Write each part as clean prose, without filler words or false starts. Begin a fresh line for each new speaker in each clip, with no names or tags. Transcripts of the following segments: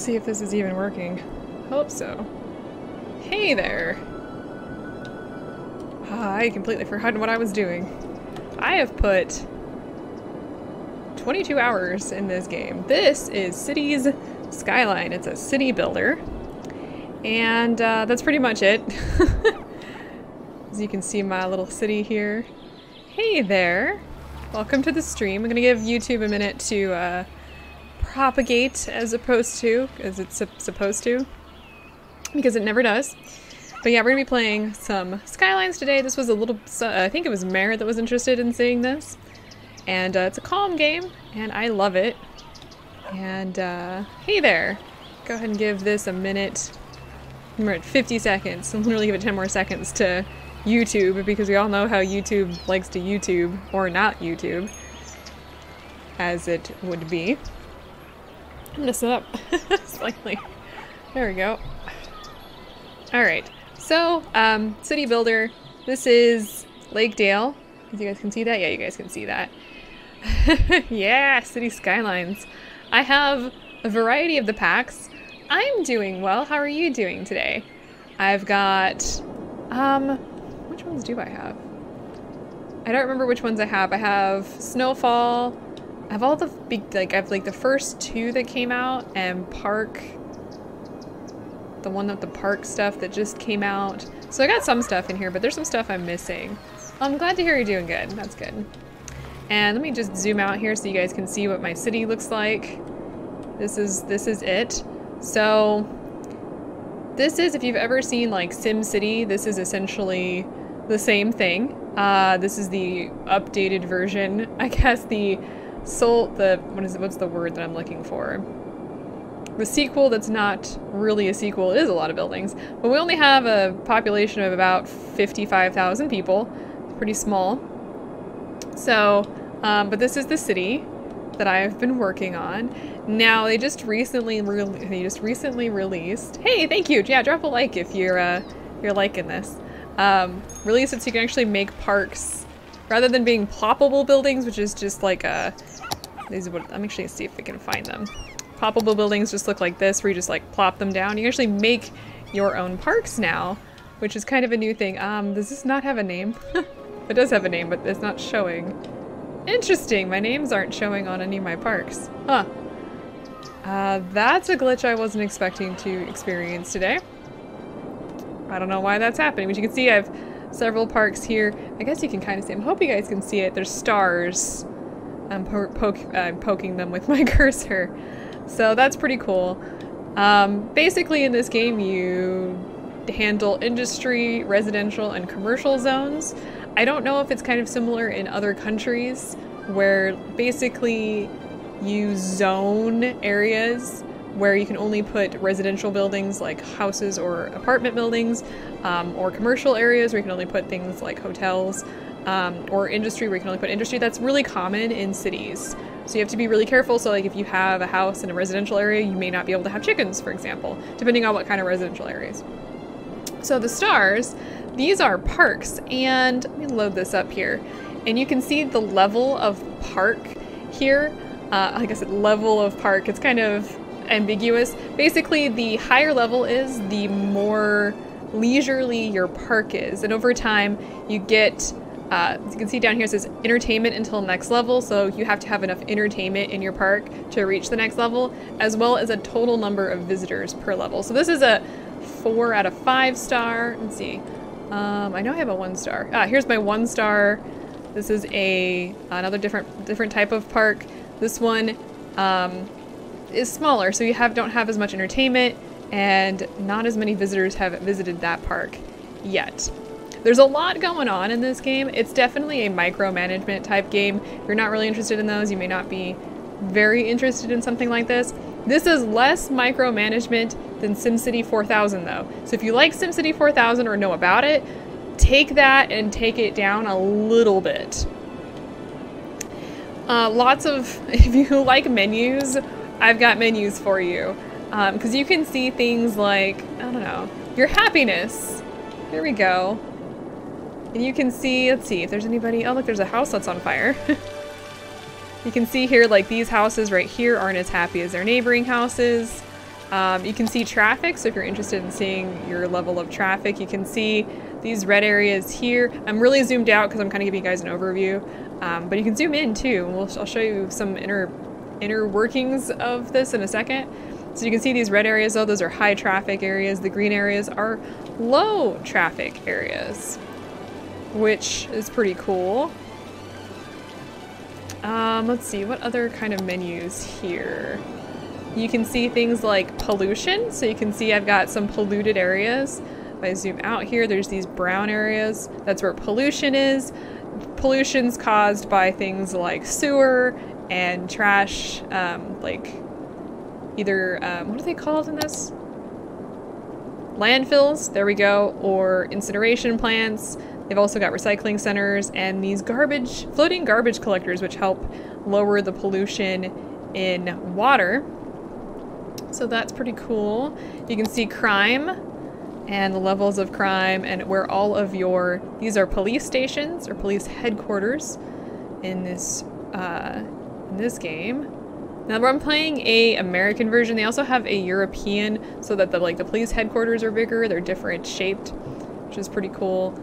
Let's see if this is even working. Hope so. Hey there! I completely forgot what I was doing. I have put 22 hours in this game. This is Cities Skyline. It's a city builder. And that's pretty much it. As you can see my little city here. Hey there! Welcome to the stream. I'm gonna give YouTube a minute to propagate as it's supposed to. Because it never does. But yeah, we're gonna be playing some Skylines today. This was a little, I think it was Mare that was interested in seeing this. And it's a calm game, and I love it. And hey there! Go ahead and give this a minute. We're at 50 seconds. I'll literally give it 10 more seconds to YouTube, because we all know how YouTube likes to YouTube, or not YouTube, as it would be. I'm gonna set up slightly. There we go. Alright, so, city builder. This is Lakedale. You guys can see that? Yeah, you guys can see that. Yeah, City Skylines. I have a variety of the packs. I'm doing well. How are you doing today? I've got, which ones do I have? I don't remember which ones I have. I have Snowfall. I have all the big, I have like the first two that came out, and Park. The one with the park stuff that just came out. So I got some stuff in here, but there's some stuff I'm missing. I'm glad to hear you're doing good. That's good. And let me just zoom out here so you guys can see what my city looks like. This is it. So this is, if you've ever seen like Sim City, this is essentially the same thing. This is the updated version. I guess what's the word that I'm looking for? The sequel that's not really a sequel. It is a lot of buildings, but we only have a population of about 55,000 people. It's pretty small. So, but this is the city that I've been working on. Now they just recently released. Hey, thank you. Yeah, drop a like if you're liking this. Release it so you can actually make parks rather than being ploppable buildings, which is just like I'm actually gonna see if we can find them. Ploppable buildings just look like this, where you just like plop them down. You can actually make your own parks now, which is kind of a new thing. Does this not have a name? It does have a name, but it's not showing. Interesting, my names aren't showing on any of my parks. Huh. That's a glitch I wasn't expecting to experience today. I don't know why that's happening, but you can see I have several parks here. I guess you can kind of see them. I hope you guys can see it. There's stars. I'm poking them with my cursor. So that's pretty cool. Basically in this game you handle industry, residential, and commercial zones. I don't know if it's kind of similar in other countries where basically you zone areas where you can only put residential buildings like houses or apartment buildings, or commercial areas where you can only put things like hotels, or industry where you can only put industry. That's really common in cities. So you have to be really careful. So like if you have a house in a residential area, you may not be able to have chickens, for example, depending on what kind of residential areas. So the stars, these are parks, and let me load this up here. And you can see the level of park here. Like I said, level of park, it's kind of ambiguous. Basically, the higher level is, the more leisurely your park is. And over time, you get as you can see down here, it says entertainment until next level, so you have to have enough entertainment in your park to reach the next level, as well as a total number of visitors per level. So this is a 4 out of 5 star. Let's see. I know I have a 1 star. Here's my 1 star. This is another different type of park. This one is smaller, so you don't have as much entertainment, and not as many visitors have visited that park yet. There's a lot going on in this game. It's definitely a micromanagement type game. If you're not really interested in those, you may not be very interested in something like this. This is less micromanagement than SimCity 4000 though. So if you like SimCity 4000 or know about it, take that and take it down a little bit. If you like menus, I've got menus for you. Because you can see things like, I don't know, your happiness. There we go. And you can see, let's see if there's anybody. Oh, look, there's a house that's on fire. You can see here, like, these houses right here aren't as happy as their neighboring houses. You can see traffic, so if you're interested in seeing your level of traffic, you can see these red areas here. I'm really zoomed out because I'm kind of giving you guys an overview, but you can zoom in too. I'll show you some inner workings of this in a second. So you can see these red areas, though, those are high traffic areas. The green areas are low traffic areas, which is pretty cool. Let's see, what other kind of menus here? You can see things like pollution. So you can see I've got some polluted areas. If I zoom out here, there's these brown areas. That's where pollution is. Pollution's caused by things like sewer and trash, like either, what are they called in this? Landfills, there we go, or incineration plants. They've also got recycling centers and these floating garbage collectors, which help lower the pollution in water. So that's pretty cool. You can see crime and the levels of crime and where all of these are police stations or police headquarters in this game. Now I'm playing a American version. They also have a European, so that the police headquarters are bigger. They're different shaped, which is pretty cool.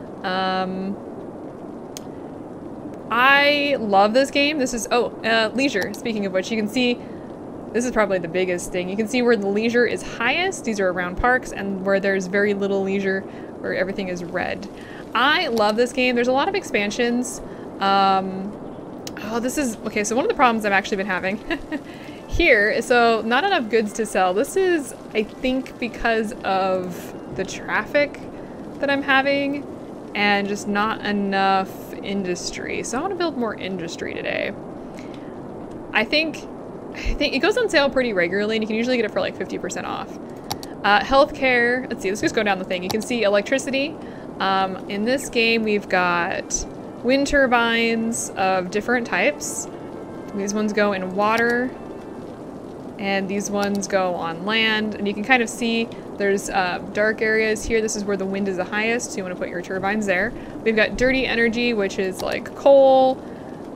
I love this game. This is, leisure. Speaking of which, you can see, this is probably the biggest thing. You can see where the leisure is highest. These are around parks, and where there's very little leisure, where everything is red. I love this game. There's a lot of expansions. Okay, so one of the problems I've actually been having here, so not enough goods to sell. This is, I think, because of the traffic that I'm having and just not enough industry. So I want to build more industry today. I think it goes on sale pretty regularly, and you can usually get it for like 50% off. Healthcare, let's see, let's just go down the thing. You can see electricity. In this game, we've got wind turbines of different types. These ones go in water, and these ones go on land. And you can kind of see there's dark areas here. This is where the wind is the highest, so you want to put your turbines there. We've got dirty energy, which is like coal,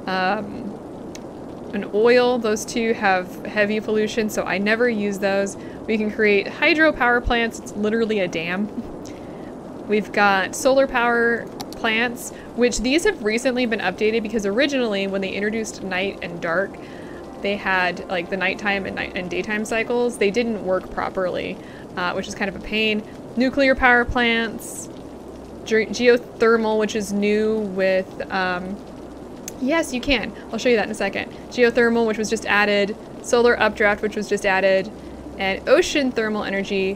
and oil. Those two have heavy pollution, so I never use those. We can create hydropower plants. It's literally a dam. We've got solar power plants, which these have recently been updated because originally when they introduced night and dark, they had like the nighttime and daytime cycles. They didn't work properly, which is kind of a pain. Nuclear power plants, geothermal, which is new with, yes, you can. I'll show you that in a second. Geothermal, which was just added, solar updraft, which was just added, and ocean thermal energy.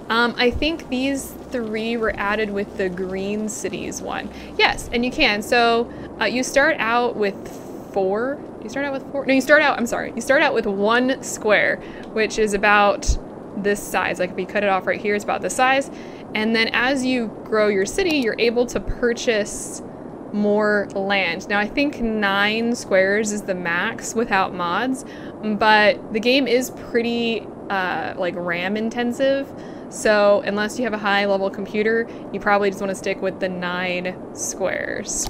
I think these three were added with the green cities one. Yes, and you can. So you start out with four. You start out with four? No, you start out with one square, which is about this size. Like if you cut it off right here, it's about this size. And then as you grow your city, you're able to purchase more land. Now I think 9 squares is the max without mods, but the game is pretty like RAM intensive. So unless you have a high level computer, you probably just want to stick with the 9 squares.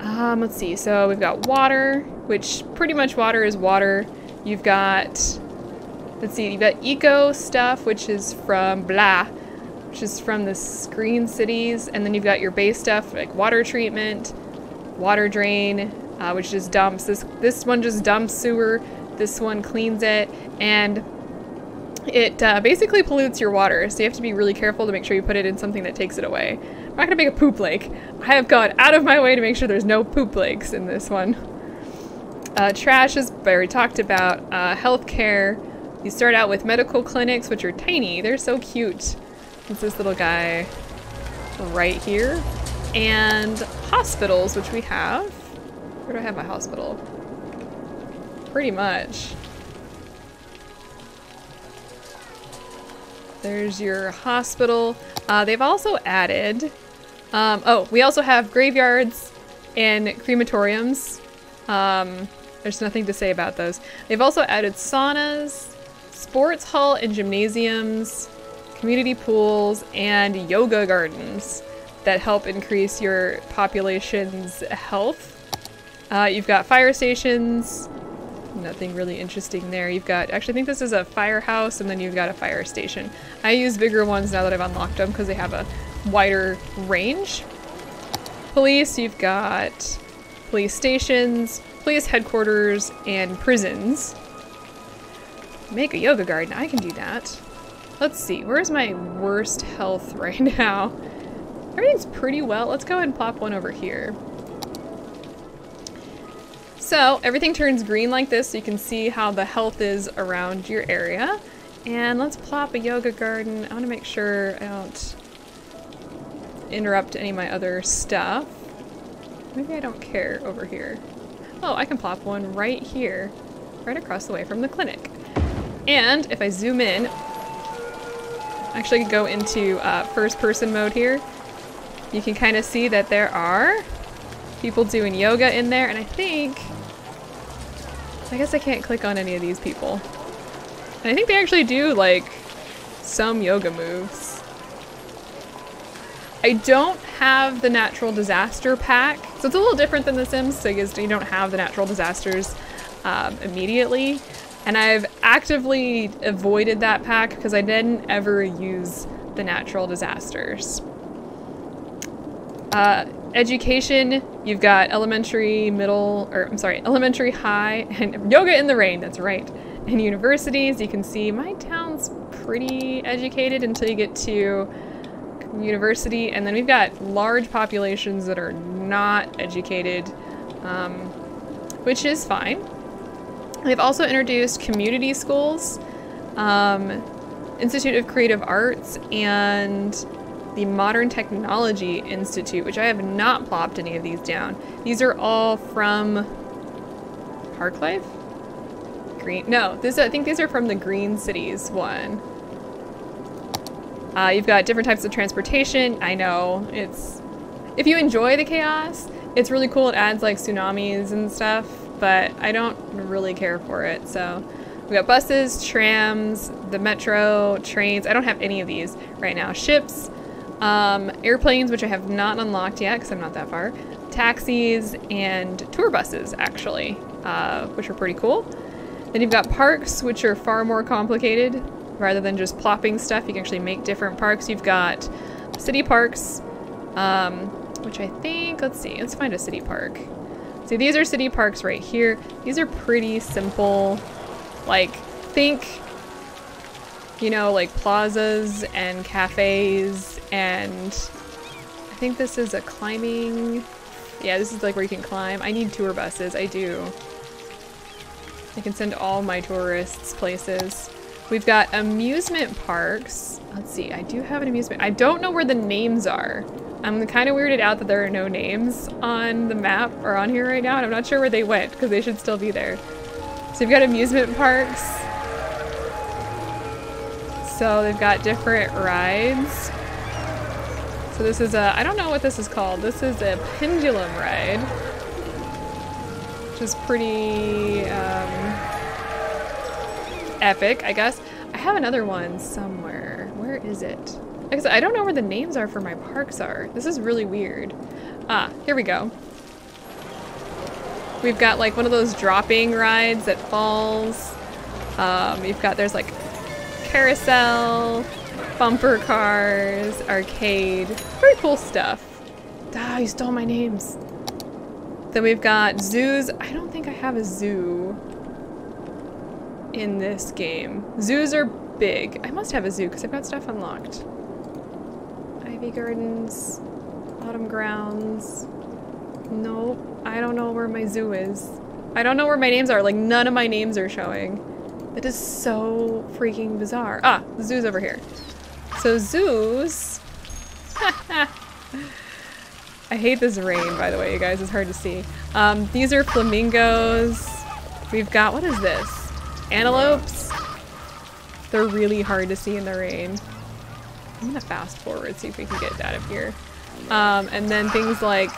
Let's see, so we've got water, which pretty much water is water. You've got, let's see, you've got eco stuff, which is from which is from the green cities. And then you've got your base stuff, like water treatment, water drain, which just dumps. This one just dumps sewer. This one cleans it, and it basically pollutes your water, so you have to be really careful to make sure you put it in something that takes it away. I'm not gonna make a poop lake. I have gone out of my way to make sure there's no poop lakes in this one. Trash is very talked about. Healthcare, you start out with medical clinics, which are tiny. They're so cute. It's this little guy right here. And hospitals, which we have. Where do I have my hospital? Pretty much. There's your hospital. They've also added, we also have graveyards and crematoriums. There's nothing to say about those. They've also added saunas, sports hall and gymnasiums, community pools, and yoga gardens that help increase your population's health. You've got fire stations, Nothing really interesting there. You've got, actually I think this is a firehouse, and then you've got a fire station. I use bigger ones now that I've unlocked them because they have a wider range. Police, you've got police stations, police headquarters, and prisons. Make a yoga garden, I can do that. Let's see, where's my worst health right now? Everything's pretty well. Let's go ahead and plop one over here. So everything turns green like this, so you can see how the health is around your area. And let's plop a yoga garden. I want to make sure I don't interrupt any of my other stuff. Maybe I don't care over here. Oh, I can plop one right here, right across the way from the clinic. And if I zoom in, actually I could go into first person mode here. You can kind of see that there are people doing yoga in there, and I guess I can't click on any of these people. And I think they actually do like some yoga moves. I don't have the natural disaster pack, so it's a little different than The Sims, so you don't have the natural disasters immediately. And I've actively avoided that pack because I didn't ever use the natural disasters. Education, you've got elementary, elementary, high, and yoga in the rain, that's right. And universities, you can see my town's pretty educated until you get to university, and then we've got large populations that are not educated, which is fine. They've also introduced community schools, Institute of Creative Arts, and the Modern Technology Institute, which I have not plopped any of these down. These are all from Park Life? Green, no, I think these are from the Green Cities one. You've got different types of transportation. I know, if you enjoy the chaos, it's really cool. It adds like tsunamis and stuff, but I don't really care for it. So we've got buses, trams, the metro, trains. I don't have any of these right now. Ships, airplanes, which I have not unlocked yet because I'm not that far. Taxis and tour buses, actually, which are pretty cool. Then you've got parks, which are far more complicated. Rather than just plopping stuff, you can actually make different parks. You've got city parks, which I think, let's find a city park. So these are city parks right here. These are pretty simple, like, think, you know, like plazas and cafes, and I think this is a climbing, yeah, this is like where you can climb. I need tour buses, I do. I can send all my tourists places. We've got amusement parks. Let's see, I do have an amusement. I don't know where the names are. I'm kind of weirded out that there are no names on the map or on here right now, and I'm not sure where they went because they should still be there. So we've got amusement parks. So they've got different rides. So this is I don't know what this is called. This is a pendulum ride, which is pretty epic, I guess. I have another one somewhere. Where is it? Because I don't know where the names are for my parks are. This is really weird. Ah, here we go. We've got like one of those dropping rides that falls. There's like carousel, bumper cars, arcade. Very cool stuff. Ah, you stole my names. Then we've got zoos. I don't think I have a zoo in this game. Zoos are big. I must have a zoo because I've got stuff unlocked. Ivy Gardens, Autumn Grounds. Nope, I don't know where my zoo is. I don't know where my names are. Like, none of my names are showing. That is so freaking bizarre. Ah, the zoo's over here. So zoos. I hate this rain, by the way, you guys. It's hard to see. These are flamingos. We've got, what is this? Antelopes. They're really hard to see in the rain. I'm gonna fast forward, see if we can get out of here. And then things like,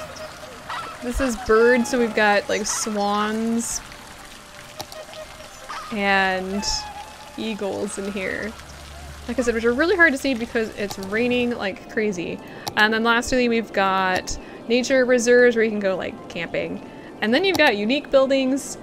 this is birds, so we've got like swans and eagles in here. Like I said, which are really hard to see because it's raining like crazy. And then lastly, we've got nature reserves where you can go like camping. And then you've got unique buildings,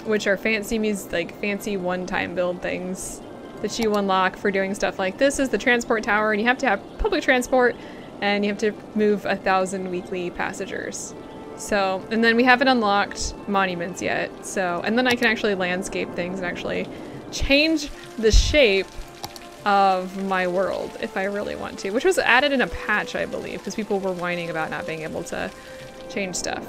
which are fancy one-time build things that you unlock for doing stuff like this is the transport tower, and you have to have public transport, and you have to move 1,000 weekly passengers. So, and then we haven't unlocked monuments yet, so, and then I can actually landscape things and actually change the shape of my world if I really want to, which was added in a patch, I believe, because people were whining about not being able to change stuff.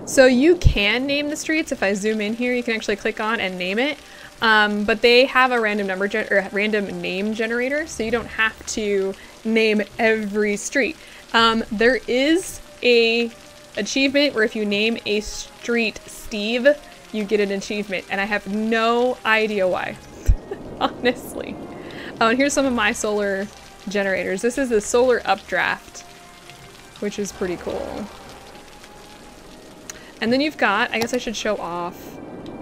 So you can name the streets. If I zoom in here, you can actually click on and name it. But they have a random name generator, so you don't have to name every street. There is a achievement where if you name a street Steve, you get an achievement, and I have no idea why, honestly. Oh, and here's some of my solar generators. This is the solar updraft, which is pretty cool. And then you've got, I guess I should show off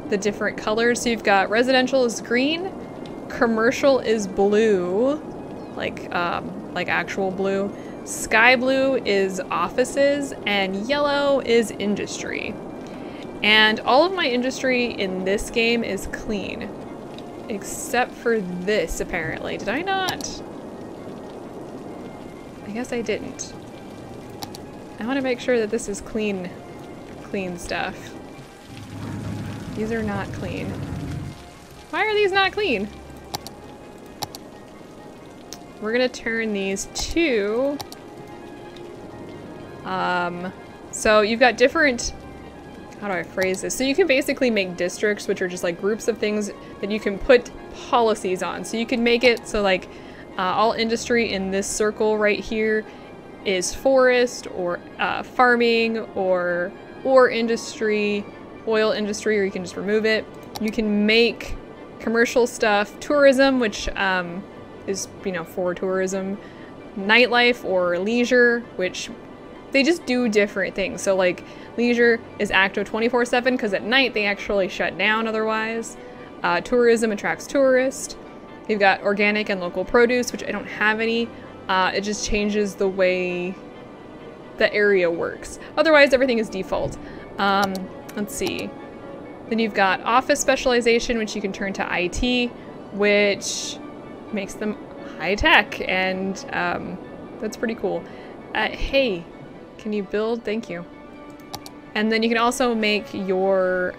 the different colors. So you've got residential is green, commercial is blue, like actual blue, sky blue is offices, and yellow is industry. And all of my industry in this game is clean, except for this, apparently. Did I not? I guess I didn't. I want to make sure that this is clean stuff. These are not clean. Why are these not clean? We're gonna turn these to, so you've got different, how do I phrase this? So you can basically make districts, which are just like groups of things that you can put policies on. So you can make it so like all industry in this circle right here is forest or farming or industry, oil industry, or you can just remove it. You can make commercial stuff, tourism, which is, you know, for tourism, nightlife or leisure, which they just do different things. So like leisure is active 24/7 because at night they actually shut down otherwise. Tourism attracts tourists. You've got organic and local produce, which I don't have any. It just changes the way the area works. Otherwise, everything is default. Let's see. Then you've got office specialization, which you can turn to IT, which makes them high tech, and that's pretty cool. Hey, can you build? Thank you. And then you can also make your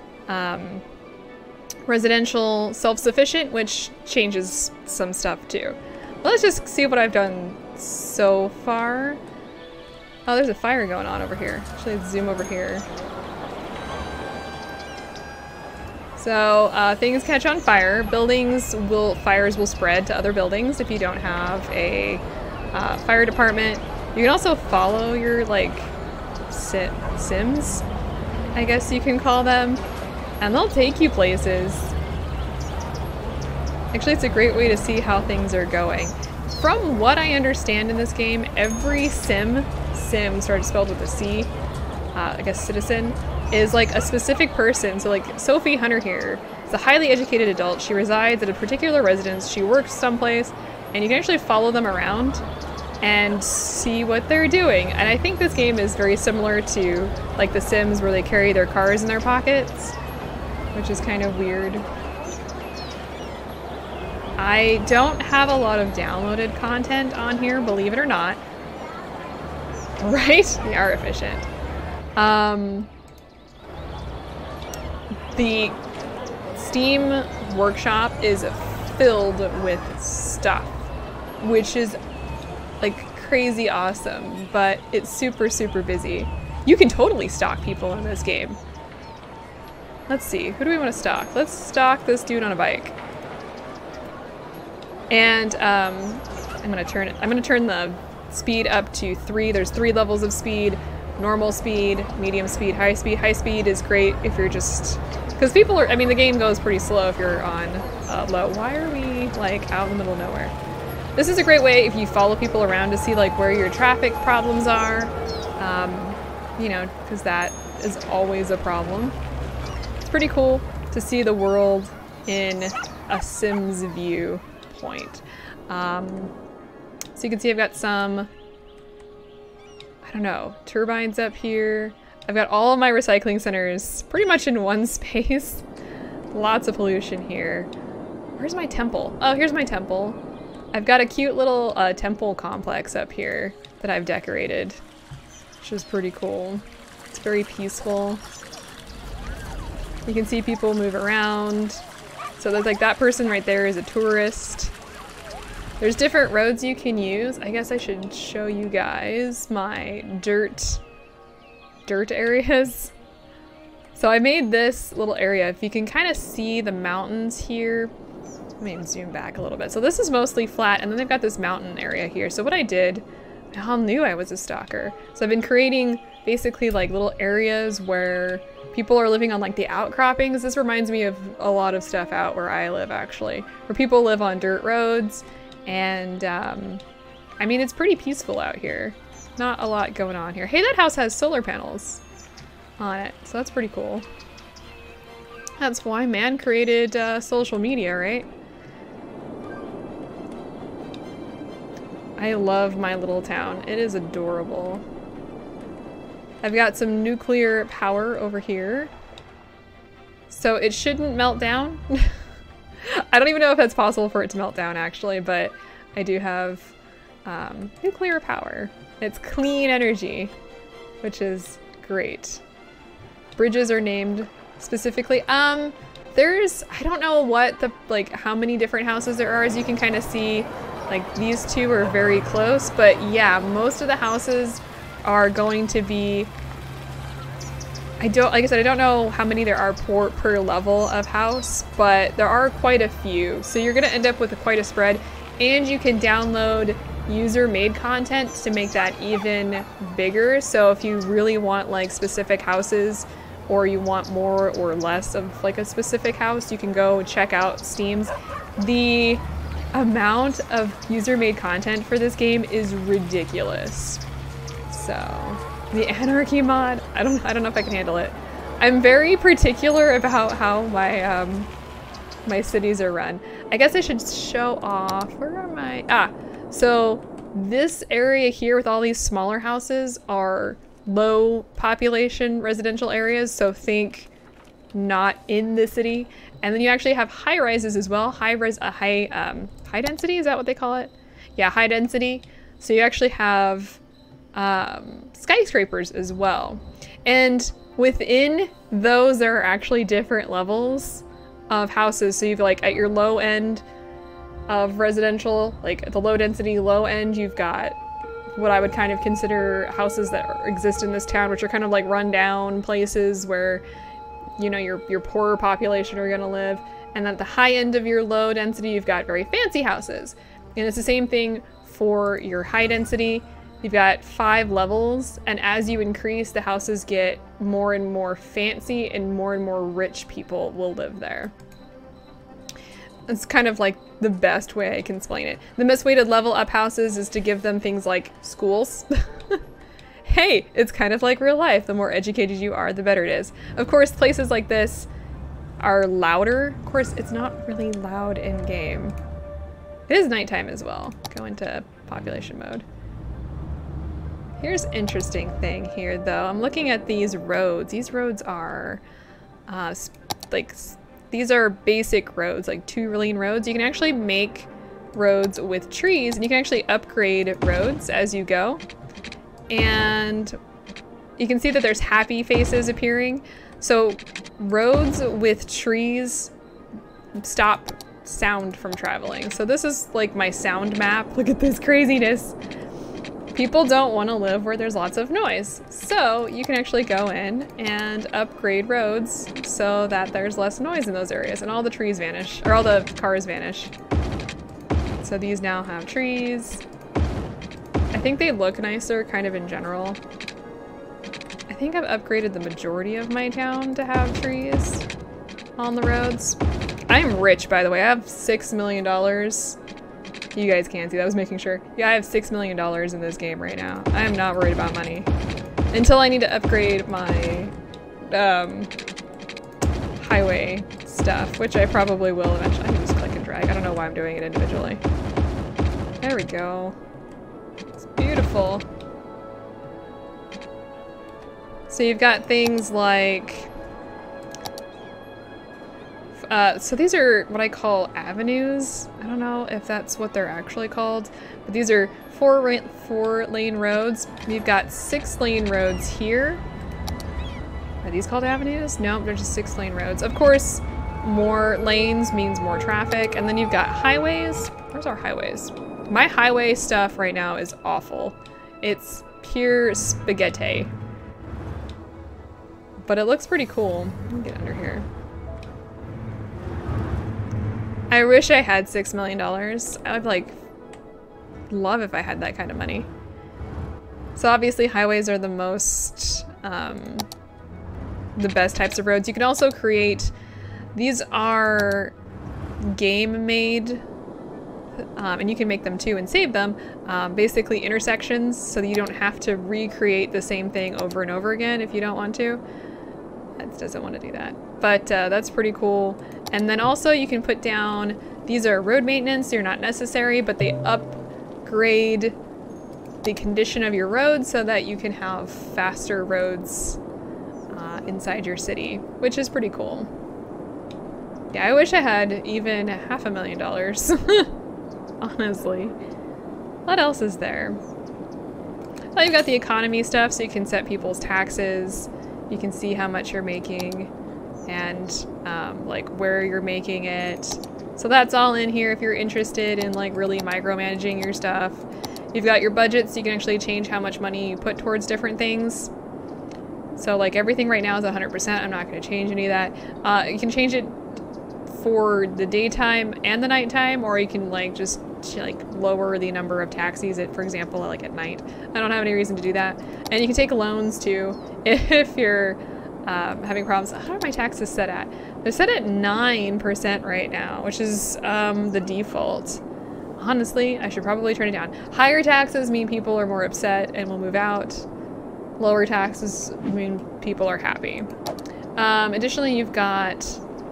residential self-sufficient, which changes some stuff too. Let's just see what I've done so far. Oh, there's a fire going on over here. Actually, let's zoom over here. So things catch on fire. Fires will spread to other buildings if you don't have a fire department. You can also follow your like Sims, I guess you can call them, and they'll take you places. Actually, it's a great way to see how things are going. From what I understand in this game, every sim started spelled with a C, I guess citizen, is like a specific person. So like Sophie Hunter here is a highly educated adult. She resides at a particular residence. She works someplace, and you can actually follow them around and see what they're doing. And I think this game is very similar to like The Sims, where they carry their cars in their pockets, which is kind of weird. I don't have a lot of downloaded content on here, believe it or not. Right? They are efficient. The Steam workshop is filled with stuff, which is like crazy awesome, but it's super, super busy. You can totally stalk people in this game. Let's see, who do we want to stalk? Let's stalk this dude on a bike. And I'm gonna turn the speed up to 3. There's 3 levels of speed: normal speed, medium speed, high speed. High speed is great if you're just, because people are, I mean, the game goes pretty slow if you're on low. Why are we like out in the middle of nowhere? This is a great way if you follow people around to see like where your traffic problems are, you know, because that is always a problem. It's pretty cool to see the world in a Sims view point. So you can see I've got some, I don't know, turbines up here. I've got all of my recycling centers pretty much in one space. Lots of pollution here. Where's my temple? Oh, here's my temple. I've got a cute little temple complex up here that I've decorated, which is pretty cool. It's very peaceful. You can see people move around. So there's like that person right there is a tourist. There's different roads you can use. I guess I should show you guys my dirt areas. So I made this little area. If you can kind of see the mountains here, let me zoom back a little bit. So this is mostly flat, and then they've got this mountain area here. So what I did, I all knew I was a stalker. So I've been creating basically like little areas where people are living on like the outcroppings. This reminds me of a lot of stuff out where I live actually, where people live on dirt roads. And I mean, it's pretty peaceful out here. Not a lot going on here. Hey, that house has solar panels on it, so that's pretty cool. That's why man created social media, right? I love my little town. It is adorable. I've got some nuclear power over here, so it shouldn't melt down. I don't even know if it's possible for it to melt down actually, but I do have nuclear power. It's clean energy, which is great. Bridges are named specifically. There's, I don't know what the, like how many different houses there are. As you can kind of see, like these two are very close, but yeah, most of the houses are going to be, like I said, I don't know how many there are per level of house, but there are quite a few. So you're gonna end up with quite a spread, and you can download user-made content to make that even bigger. So if you really want like specific houses, or you want more or less of like a specific house, you can go check out Steam's. The amount of user-made content for this game is ridiculous. So the anarchy mod, I don't know if I can handle it. I'm very particular about how my my cities are run. I guess I should show off, where are my, so this area here with all these smaller houses are low population residential areas, so think not in the city. And then you actually have high rises as well. High density, is that what they call it? Yeah, high density. So you actually have skyscrapers as well. And within those, there are actually different levels of houses. So you've like at your low end of residential, like at the low density, low end, you've got what I would kind of consider houses that exist in this town, which are kind of like rundown places where, you know, your poorer population are gonna live. And at the high end of your low density, you've got very fancy houses. And it's the same thing for your high density. You've got 5 levels, and as you increase, the houses get more and more fancy, and more rich people will live there. It's kind of like the best way I can explain it. The best way to level up houses is to give them things like schools. Hey, it's kind of like real life. The more educated you are, the better it is. Of course, places like this are louder. Of course, it's not really loud in game. It is nighttime as well. Go into population mode. Here's an interesting thing here though. I'm looking at these roads. These roads are these are basic roads, like 2-lane roads. You can actually make roads with trees, and you can actually upgrade roads as you go. And you can see that there's happy faces appearing. So roads with trees stop sound from traveling. So this is like my sound map. Look at this craziness. People don't want to live where there's lots of noise. So you can actually go in and upgrade roads so that there's less noise in those areas, and all the trees vanish, or all the cars vanish. So these now have trees. I think they look nicer kind of in general. I think I've upgraded the majority of my town to have trees on the roads. I'm rich, by the way. I have $6 million. You guys can't see that. I was making sure. Yeah, I have $6 million in this game right now. I am not worried about money. Until I need to upgrade my highway stuff, which I probably will eventually. I can just click and drag. I don't know why I'm doing it individually. There we go. It's beautiful. So you've got things like, so these are what I call avenues. I don't know if that's what they're actually called, but these are four lane roads. We've got 6 lane roads here. Are these called avenues? Nope, they're just 6 lane roads. Of course, more lanes means more traffic. And then you've got highways. Where's our highways? My highway stuff right now is awful. It's pure spaghetti. But it looks pretty cool. Let me get under here. I wish I had $6 million. I would like love if I had that kind of money. So obviously highways are the most, the best types of roads. You can also create, these are game made, and you can make them too and save them, basically intersections so that you don't have to recreate the same thing over and over again if you don't want to. It doesn't want to do that. But that's pretty cool. And then also you can put down, these are road maintenance, they're not necessary, but they upgrade the condition of your roads so that you can have faster roads inside your city, which is pretty cool. Yeah, I wish I had even $500,000, honestly. What else is there? Well, you've got the economy stuff, so you can set people's taxes. You can see how much you're making and like where you're making it. So that's all in here if you're interested in like really micromanaging your stuff. You've got your budget, so you can actually change how much money you put towards different things. So like everything right now is 100%. I'm not going to change any of that. You can change it for the daytime and the nighttime, or you can like just like lower the number of taxis at, for example, like at night. I don't have any reason to do that. And you can take loans too if you're having problems. How are my taxes set at? They're set at 9% right now, which is the default. Honestly, I should probably turn it down. Higher taxes mean people are more upset and will move out. Lower taxes mean people are happy. Additionally, you've got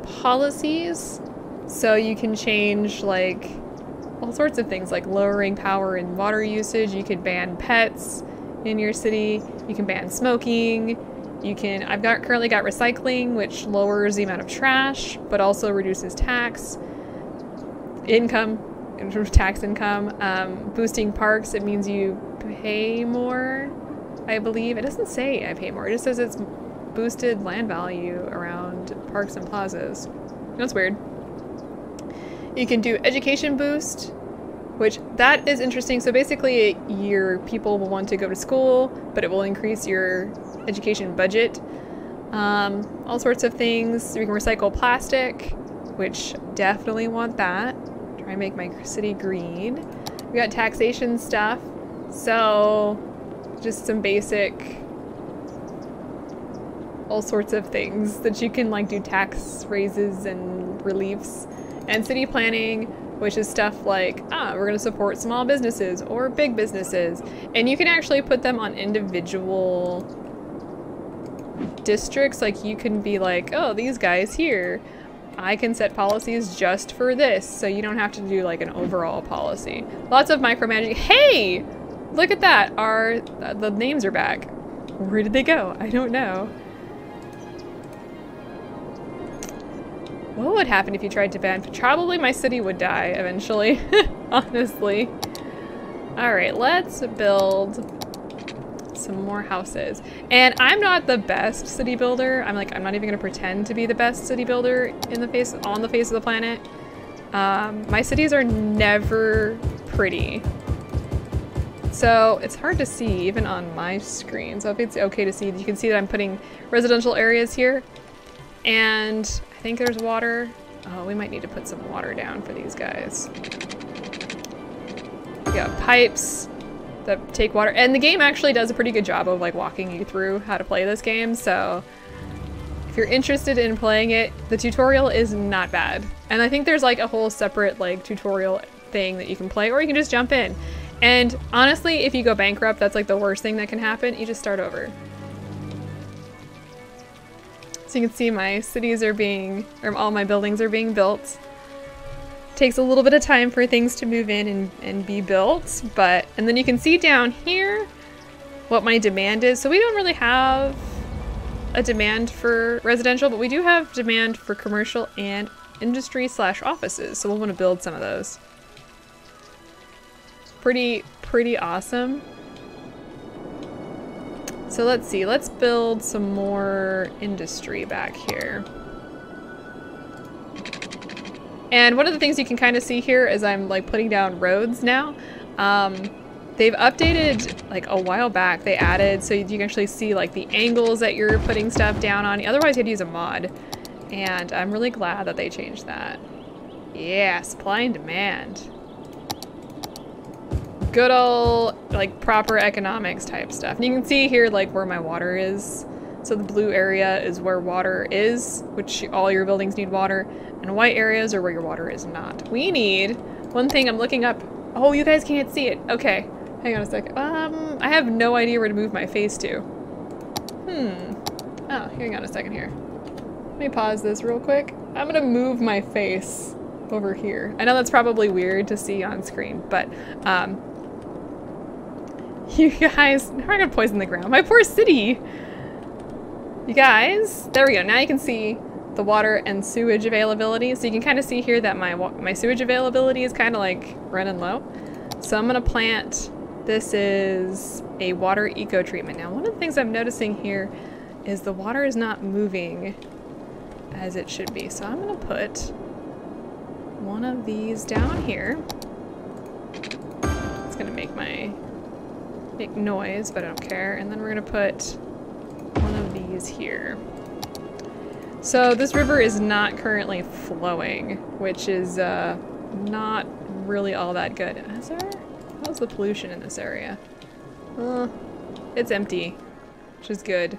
policies. So you can change like all sorts of things like lowering power and water usage. You could ban pets in your city. You can ban smoking. You can, currently got recycling, which lowers the amount of trash, but also reduces tax income, in terms of tax income. Boosting parks, it means you pay more, I believe. It doesn't say I pay more. It just says it's boosted land value around parks and plazas. That's weird. You can do education boost, which that is interesting. So basically your people will want to go to school, but it will increase your education budget. All sorts of things. We can recycle plastic, which definitely want that. Try and make my city green. We got taxation stuff. So just some basic, all sorts of things that you can like do tax raises and reliefs. And city planning, which is stuff like, we're going to support small businesses or big businesses. And you can actually put them on individual districts. Like you can be like, oh, these guys here, I can set policies just for this. So you don't have to do like an overall policy. Lots of micromanaging. Hey, look at that. The names are back. Where did they go? I don't know. What would happen if you tried to ban? Probably my city would die eventually, honestly. All right, let's build some more houses. And I'm not the best city builder. I'm not even gonna pretend to be the best city builder on the face of the planet. My cities are never pretty. So it's hard to see even on my screen. So if it's okay to see, you can see that I'm putting residential areas here. And I think there's water. Oh, we might need to put some water down for these guys. We got pipes that take water. And the game actually does a pretty good job of like walking you through how to play this game. So if you're interested in playing it, the tutorial is not bad. And I think there's like a whole separate like tutorial thing that you can play, or you can just jump in. And honestly, if you go bankrupt, that's like the worst thing that can happen. You just start over. So you can see my cities are being, or all my buildings are being built. Takes a little bit of time for things to move in and be built, and then you can see down here what my demand is. So we don't really have a demand for residential, but we do have demand for commercial and industry/offices, so we'll want to build some of those. Pretty awesome. So let's see, let's build some more industry back here. And one of the things you can kind of see here is I'm like putting down roads now. They've updated, like a while back, they added so you can actually see like the angles that you're putting stuff down on. Otherwise you had to use a mod. And I'm really glad that they changed that. Yeah, supply and demand. Good old, like, proper economics type stuff. And you can see here, like, where my water is. So the blue area is where water is, which all your buildings need water. And white areas are where your water is not. We need, one thing I'm looking up. Oh, you guys can't see it. Okay, hang on a second. I have no idea where to move my face to. Oh, hang on a second here. Let me pause this real quick. I'm gonna move my face over here. I know that's probably weird to see on screen, but you guys, I'm gonna poison the ground. My poor city. You guys, there we go. Now you can see the water and sewage availability. So you can kind of see here that my sewage availability is kind of like running low. So I'm gonna plant, this is a water eco treatment. Now, one of the things I'm noticing here is the water is not moving as it should be. So I'm gonna put one of these down here. It's gonna make noise, but I don't care. And then we're gonna put one of these here. So this river is not currently flowing, which is not really all that good. How's the pollution in this area? It's empty, which is good.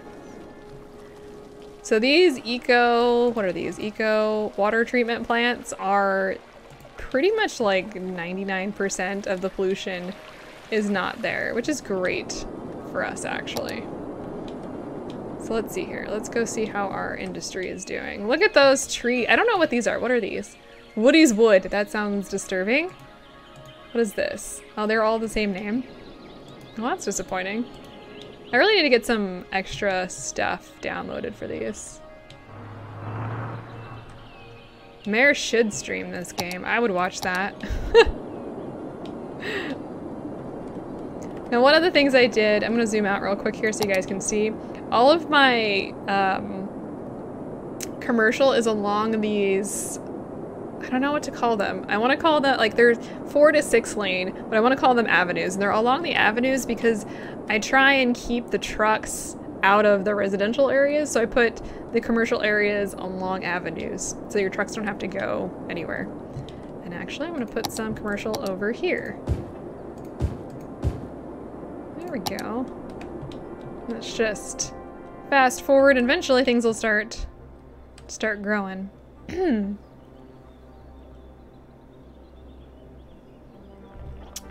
So these what are these? Eco water treatment plants are pretty much like 99% of the pollution is not there, which is great for us actually. So let's see here. Let's go see how our industry is doing. Look at those trees. I don't know what these are. What are these? Woody's Wood. That sounds disturbing. What is this? Oh, they're all the same name. Well, that's disappointing. I really need to get some extra stuff downloaded for these. Mayor should stream this game. I would watch that. Now, one of the things I did, I'm gonna zoom out real quick here so you guys can see. All of my commercial is along these, I don't know what to call them. I want to call them, like, they're 4 to 6 lane, but I want to call them avenues. And they're along the avenues because I try and keep the trucks out of the residential areas. So I put the commercial areas along avenues so your trucks don't have to go anywhere. And actually, I'm going to put some commercial over here. There we go. Let's just fast forward and eventually things will start growing. I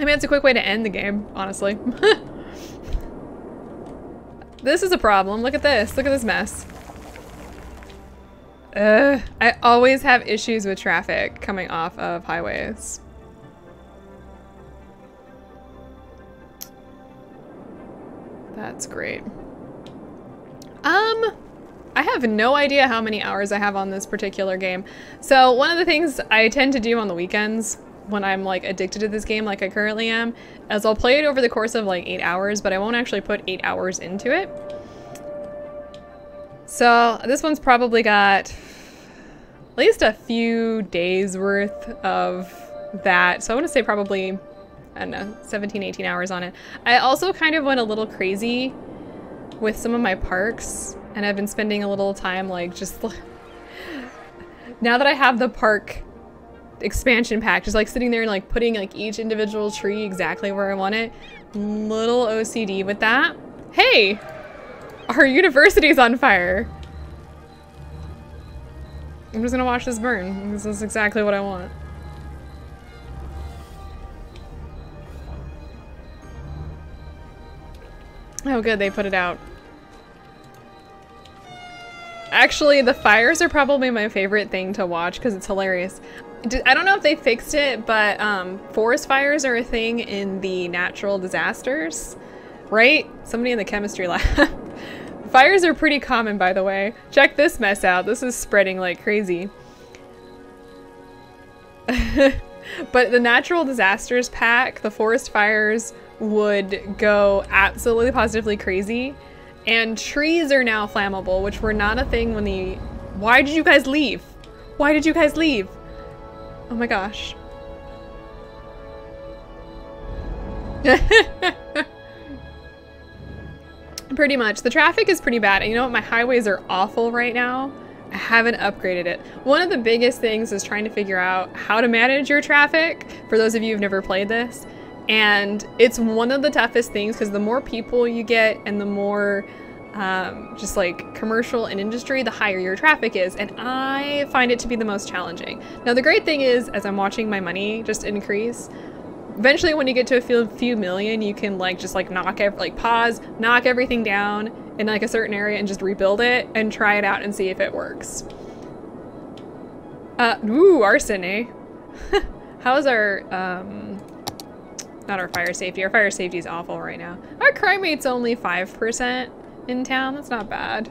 mean, it's a quick way to end the game, honestly. This is a problem. Look at this. Look at this mess. I always have issues with traffic coming off of highways. That's great. I have no idea how many hours I have on this particular game. So one of the things I tend to do on the weekends when I'm like addicted to this game like I currently am, is I'll play it over the course of like 8 hours, but I won't actually put 8 hours into it. So this one's probably got at least a few days worth of that. So I want to say probably, I don't know, 17, 18 hours on it. I also kind of went a little crazy with some of my parks, and I've been spending a little time like just now that I have the park expansion pack, just like sitting there and like putting like each individual tree exactly where I want it. Little OCD with that. Hey, our university's on fire. I'm just gonna watch this burn. This is exactly what I want. Oh good, they put it out. Actually, the fires are probably my favorite thing to watch because it's hilarious. I don't know if they fixed it, but forest fires are a thing in the natural disasters, right? Somebody in the chemistry lab. Fires are pretty common, by the way. Check this mess out. This is spreading like crazy. But the natural disasters pack, the forest fires would go absolutely positively crazy. And trees are now flammable, which were not a thing when the... Why did you guys leave? Why did you guys leave? Oh my gosh. Pretty much. The traffic is pretty bad. And you know what? My highways are awful right now. I haven't upgraded it. One of the biggest things is trying to figure out how to manage your traffic, for those of you who've never played this. And it's one of the toughest things because the more people you get and the more just like commercial and industry, the higher your traffic is. And I find it to be the most challenging. Now, the great thing is, as I'm watching my money just increase, eventually when you get to a few million, you can like just like pause, knock everything down in like a certain area and just rebuild it and try it out and see if it works. Ooh, arson, eh? How's our, not our fire safety. Our fire safety is awful right now. Our crime rate's only 5% in town. That's not bad.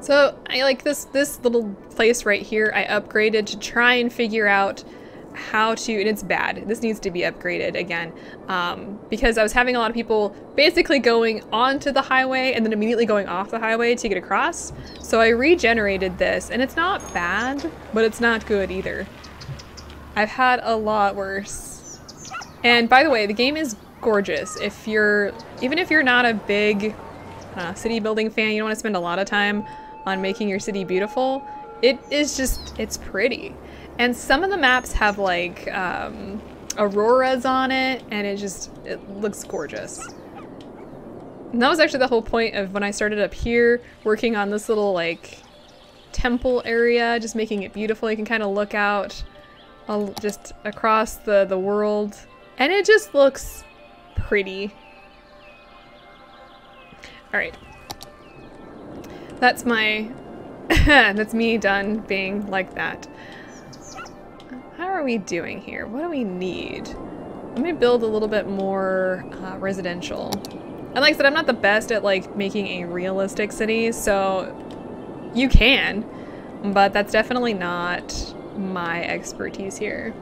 So I like this little place right here. I upgraded to try and figure out how to, and it's bad. This needs to be upgraded again, because I was having a lot of people basically going onto the highway and then immediately going off the highway to get across. So I regenerated this, and it's not bad, but it's not good either. I've had a lot worse. And by the way, the game is gorgeous. Even if you're not a big city building fan, you don't want to spend a lot of time on making your city beautiful, it's pretty. And some of the maps have like auroras on it, and it looks gorgeous. And that was actually the whole point of when I started up here working on this little like temple area, just making it beautiful. You can kind of look out just across the world, and it just looks pretty. All right, that's my that's me done being like that. How are we doing here? What do we need? Let me build a little bit more residential. And like I said, I'm not the best at like making a realistic city, so you can, but that's definitely not my expertise here.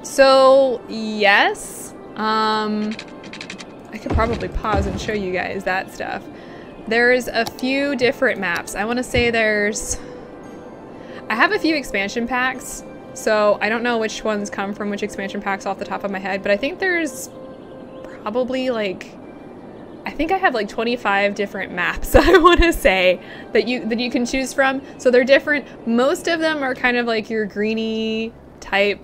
So yes, I could probably pause and show you guys that stuff. There's a few different maps. I want to say I have a few expansion packs, so I don't know which ones come from which expansion packs off the top of my head, but I think there's probably like, I think I have like 25 different maps, I want to say, that you can choose from. So they're different. Most of them are kind of like your greeny type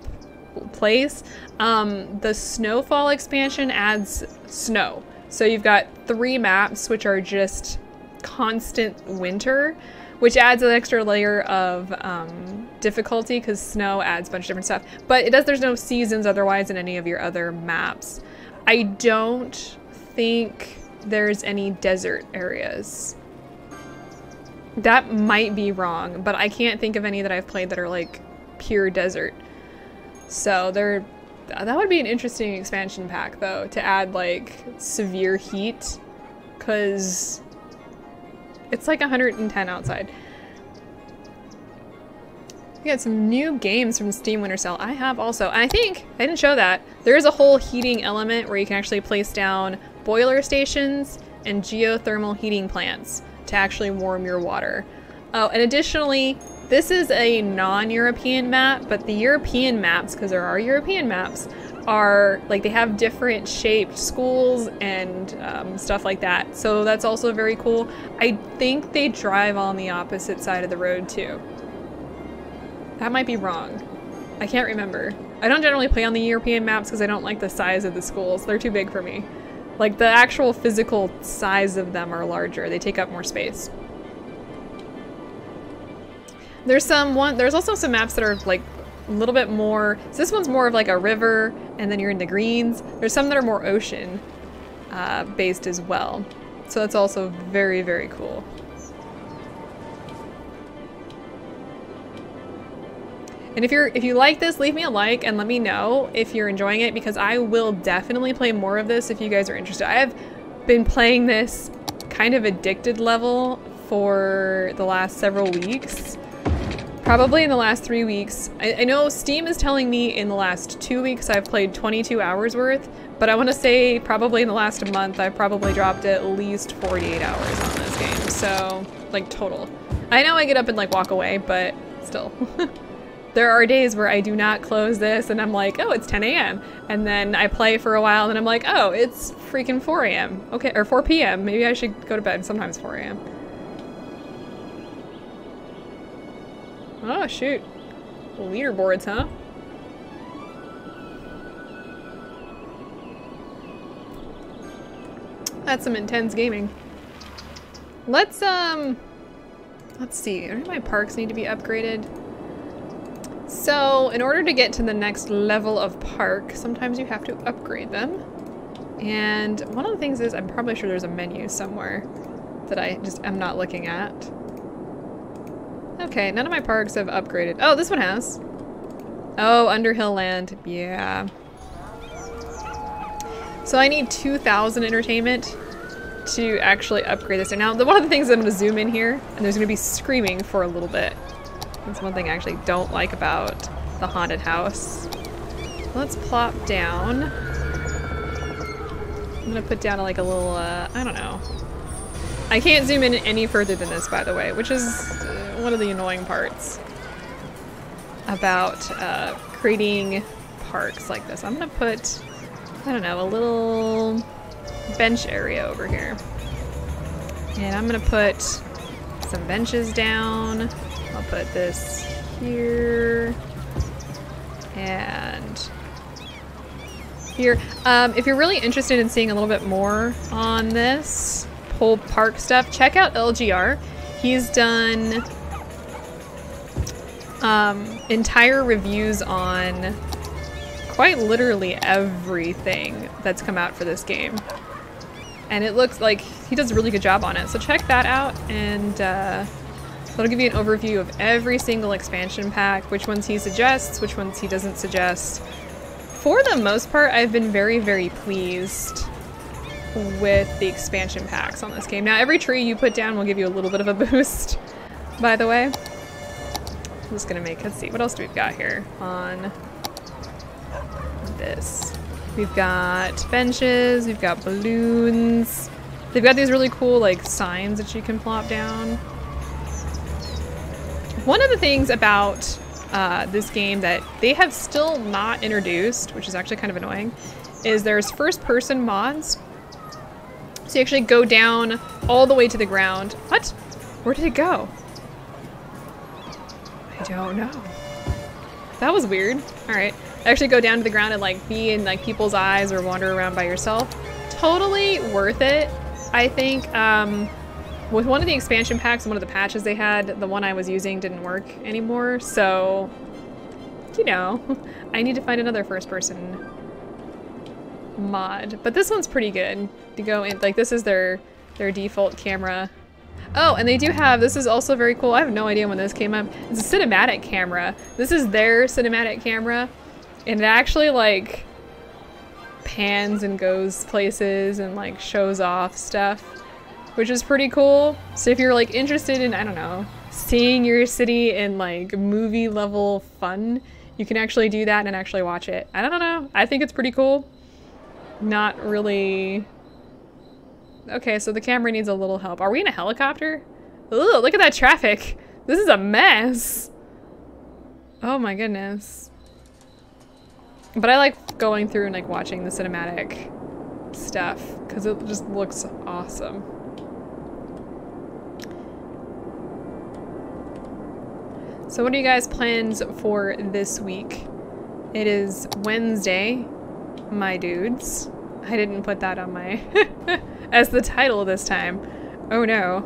place. The Snowfall expansion adds snow. So you've got 3 maps which are just constant winter, which adds an extra layer of difficulty because snow adds a bunch of different stuff. But there's no seasons otherwise in any of your other maps. I don't think there's any desert areas. That might be wrong, but I can't think of any that I've played that are like pure desert. So that would be an interesting expansion pack though, to add like severe heat, because it's like 110 outside. We got some new games from Steam Winter Sale. I have also, and I think, I didn't show that, there is a whole heating element where you can actually place down boiler stations and geothermal heating plants to actually warm your water. Oh, and additionally, this is a non-European map, but the European maps, because there are European maps, are like, they have different shaped schools and stuff like that. So that's also very cool. I think they drive on the opposite side of the road too. That might be wrong. I can't remember. I don't generally play on the European maps because I don't like the size of the schools. They're too big for me. Like the actual physical size of them are larger. They take up more space. There's also some maps that are like a little bit more, so this one's more of like a river and then you're in the greens. There's some that are more ocean based as well. So that's also very, very cool. And if you like this, leave me a like and let me know if you're enjoying it, because I will definitely play more of this if you guys are interested. I have been playing this kind of addicted level for the last several weeks. Probably in the last 3 weeks. I know Steam is telling me in the last 2 weeks I've played 22 hours worth, but I want to say probably in the last month I've probably dropped at least 48 hours on this game. So, like, total. I know I get up and like walk away, but still. There are days where I do not close this and I'm like, oh, it's 10 a.m. And then I play for a while and I'm like, oh, it's freaking 4 a.m. Okay, or 4 p.m. Maybe I should go to bed. Sometimes 4 a.m. Oh, shoot. Leaderboards, huh? That's some intense gaming. Let's see. Do my parks need to be upgraded? So, in order to get to the next level of park, sometimes you have to upgrade them. And one of the things is, I'm probably sure there's a menu somewhere that I just am not looking at. Okay, none of my parks have upgraded. Oh, this one has. Oh, Underhill Land. Yeah. So I need 2,000 entertainment to actually upgrade this. And now, one of the things I'm going to zoom in here, and there's going to be screaming for a little bit. That's one thing I actually don't like about the haunted house. Let's plop down. I'm going to put down like a little, I don't know. I can't zoom in any further than this, by the way, which is one of the annoying parts about creating parks like this. I'm going to put, I don't know, a little bench area over here. And I'm going to put some benches down. I'll put this here and here. If you're really interested in seeing a little bit more on this whole park stuff, check out LGR. He's done entire reviews on quite literally everything that's come out for this game. And it looks like he does a really good job on it. So check that out, and that'll give you an overview of every single expansion pack, which ones he suggests, which ones he doesn't suggest. For the most part, I've been very, very pleased with the expansion packs on this game. Now, every tree you put down will give you a little bit of a boost, by the way. I'm just gonna make, let's see, what else do we got here on this? We've got benches, we've got balloons. They've got these really cool, like, signs that you can plop down. One of the things about this game that they have still not introduced, which is actually kind of annoying, is there's first-person mods. So you actually go down all the way to the ground. What? Where did it go? I don't know. That was weird. Alright. Actually go down to the ground and like be in like people's eyes or wander around by yourself. Totally worth it. I think with one of the expansion packs, one of the patches they had, the one I was using didn't work anymore. So, you know, I need to find another first person mod. But this one's pretty good to go in. Like, this is their default camera. Oh, and they do have, this is also very cool. I have no idea when this came up. It's a cinematic camera. This is their cinematic camera. And it actually like pans and goes places and like shows off stuff, which is pretty cool. So if you're like interested in, I don't know, seeing your city in like movie level fun, you can actually do that and actually watch it. I don't know. I think it's pretty cool. Not really. Okay, so the camera needs a little help. Are we in a helicopter? Ugh, look at that traffic. This is a mess. Oh my goodness. But I like going through and like watching the cinematic stuff because it just looks awesome. So what are you guys' plans for this week? It is Wednesday, my dudes. I didn't put that on my as the title this time. Oh no.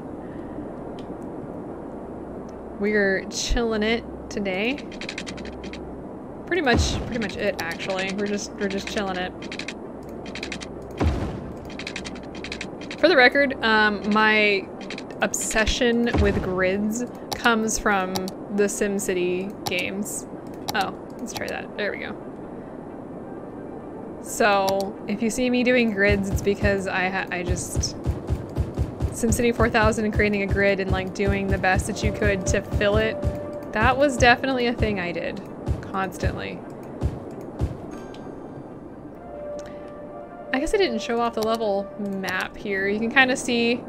We're chilling it today. Pretty much it actually. We're just chilling it. For the record, my obsession with grids comes from the SimCity games. Oh, let's try that. There we go. So, if you see me doing grids, it's because I just... SimCity 4000 and creating a grid and like doing the best that you could to fill it. That was definitely a thing I did. Constantly. I guess I didn't show off the level map here. You can kind of see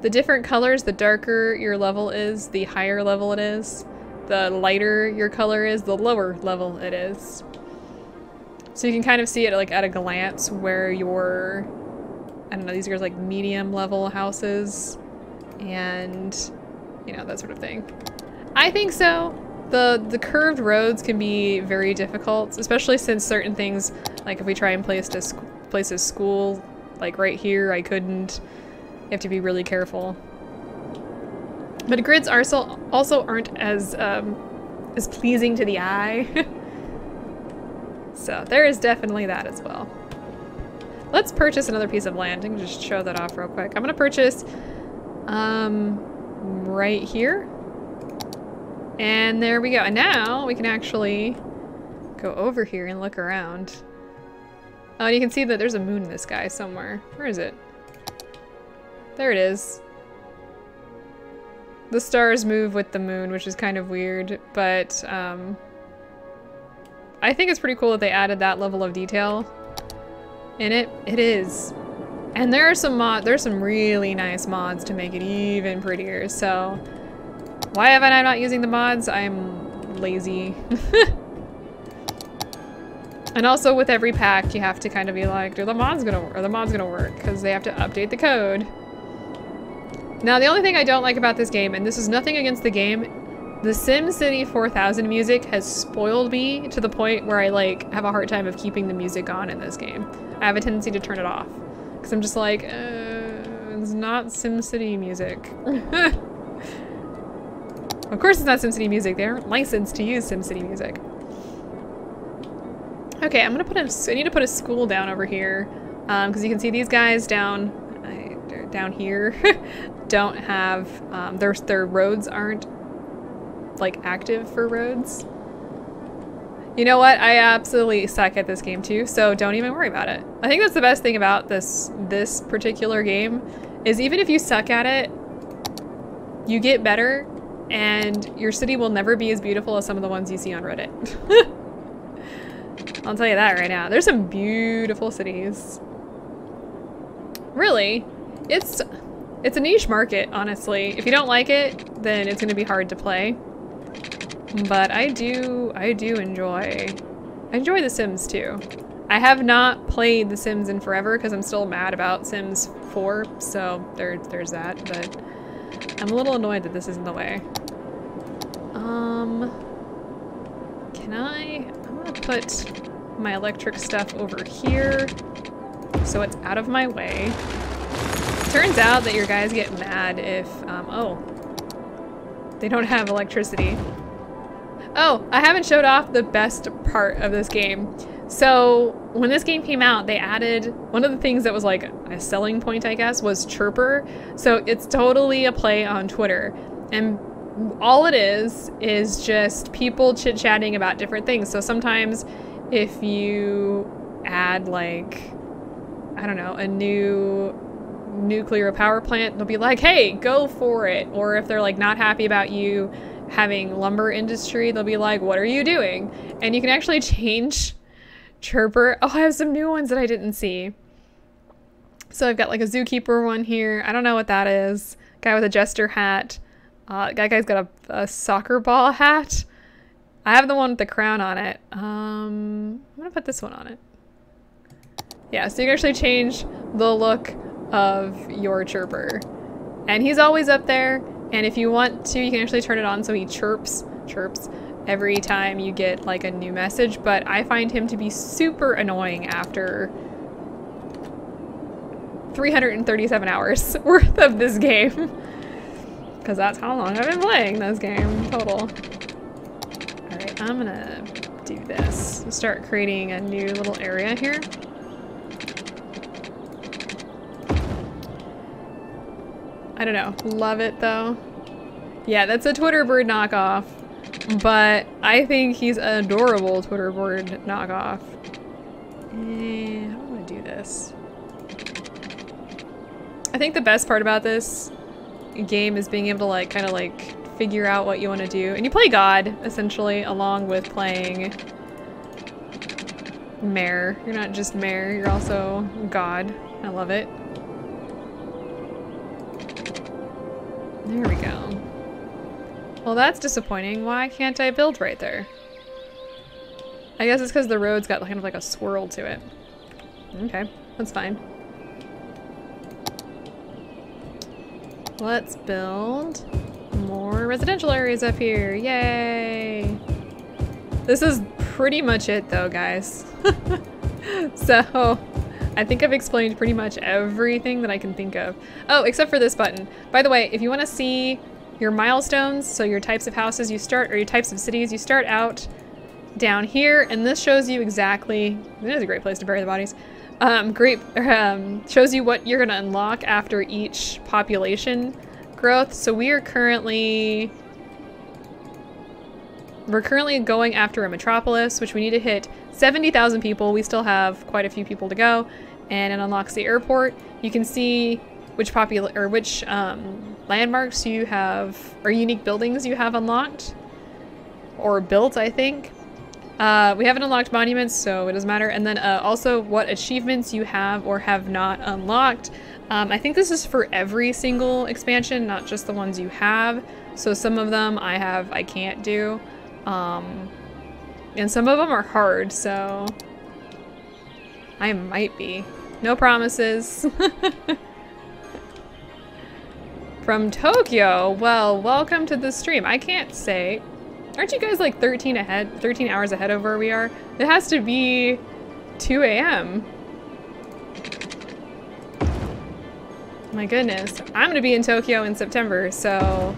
the different colors. The darker your level is, the higher level it is. The lighter your color is, the lower level it is. So you can kind of see it like at a glance where your, I don't know, these are like medium level houses and, you know, that sort of thing. I think so. The curved roads can be very difficult, especially since certain things, like if we try and place a school, like right here, I couldn't. You have to be really careful. But grids are also aren't as pleasing to the eye. So there is definitely that as well. Let's purchase another piece of land. I can just show that off real quick. I'm gonna purchase right here. And there we go. And now we can actually go over here and look around. Oh, and you can see that there's a moon in the sky somewhere. Where is it? There it is. The stars move with the moon, which is kind of weird, but I think it's pretty cool that they added that level of detail in it. It is. And there's some really nice mods to make it even prettier, so why am I not using the mods? I'm lazy. And also with every pack you have to kind of be like, are the mods gonna work? Because they have to update the code. Now the only thing I don't like about this game, and this is nothing against the game, the SimCity 4000 music has spoiled me to the point where I like have a hard time of keeping the music on in this game. I have a tendency to turn it off. Because I'm just like, it's not SimCity music. Of course it's not SimCity music. They aren't licensed to use SimCity music. Okay, I need to put a school down over here. Because you can see these guys down here don't have, their roads aren't like active for roads. You know what? I absolutely suck at this game too, so don't even worry about it. I think that's the best thing about this particular game is even if you suck at it, you get better and your city will never be as beautiful as some of the ones you see on Reddit. I'll tell you that right now. There's some beautiful cities. Really, it's a niche market, honestly. If you don't like it, then it's gonna be hard to play. But I do enjoy The Sims too. I have not played The Sims in forever because I'm still mad about Sims 4, so there's that, but I'm a little annoyed that this is in the way. I'm gonna put my electric stuff over here so it's out of my way. Turns out that your guys get mad if, oh, they don't have electricity. Oh, I haven't showed off the best part of this game. So when this game came out, they added one of the things that was like a selling point, I guess, was Chirper. So it's totally a play on Twitter. And all it is just people chit-chatting about different things. So sometimes if you add like, I don't know, a new nuclear power plant, they'll be like, hey, go for it. Or if they're like not happy about you having lumber industry, they'll be like, what are you doing? And you can actually change Chirper. Oh, I have some new ones that I didn't see. So I've got like a zookeeper one here. I don't know what that is. Guy with a jester hat. That guy's got a soccer ball hat. I have the one with the crown on it. I'm gonna put this one on it. Yeah, so you can actually change the look of your Chirper. And he's always up there. And if you want to, you can actually turn it on so he chirps every time you get like a new message. But I find him to be super annoying after 337 hours worth of this game. Because that's how long I've been playing this game total. Alright, I'm gonna do this. Start creating a new little area here. I don't know. Love it though. Yeah, that's a Twitter bird knockoff. but I think he's an adorable Twitter board knockoff. How do I want to do this? I think the best part about this game is being able to like kind of like figure out what you want to do. And you play God, essentially, along with playing Mayor. You're not just Mayor, you're also God. I love it. There we go. Well, that's disappointing. Why can't I build right there? I guess it's because the road's got kind of like a swirl to it. Okay, that's fine. Let's build more residential areas up here. Yay! This is pretty much it though, guys. So, I think I've explained pretty much everything that I can think of. Oh, except for this button. By the way, if you want to see your milestones, so your types of houses you start, or your types of cities, you start out down here, and this shows you exactly, it is a great place to bury the bodies. Shows you what you're gonna unlock after each population growth. So we're currently going after a metropolis, which we need to hit 70,000 people. We still have quite a few people to go, and it unlocks the airport. You can see which landmarks you have, or unique buildings you have unlocked or built, I think. We haven't unlocked monuments, so it doesn't matter. And then also what achievements you have or have not unlocked. I think this is for every single expansion, not just the ones you have. So some of them I can't do. And some of them are hard, so I might be. No promises. From Tokyo, well, welcome to the stream. I can't say. Aren't you guys like 13 hours ahead of where we are? It has to be 2 a.m. My goodness. I'm gonna be in Tokyo in September, so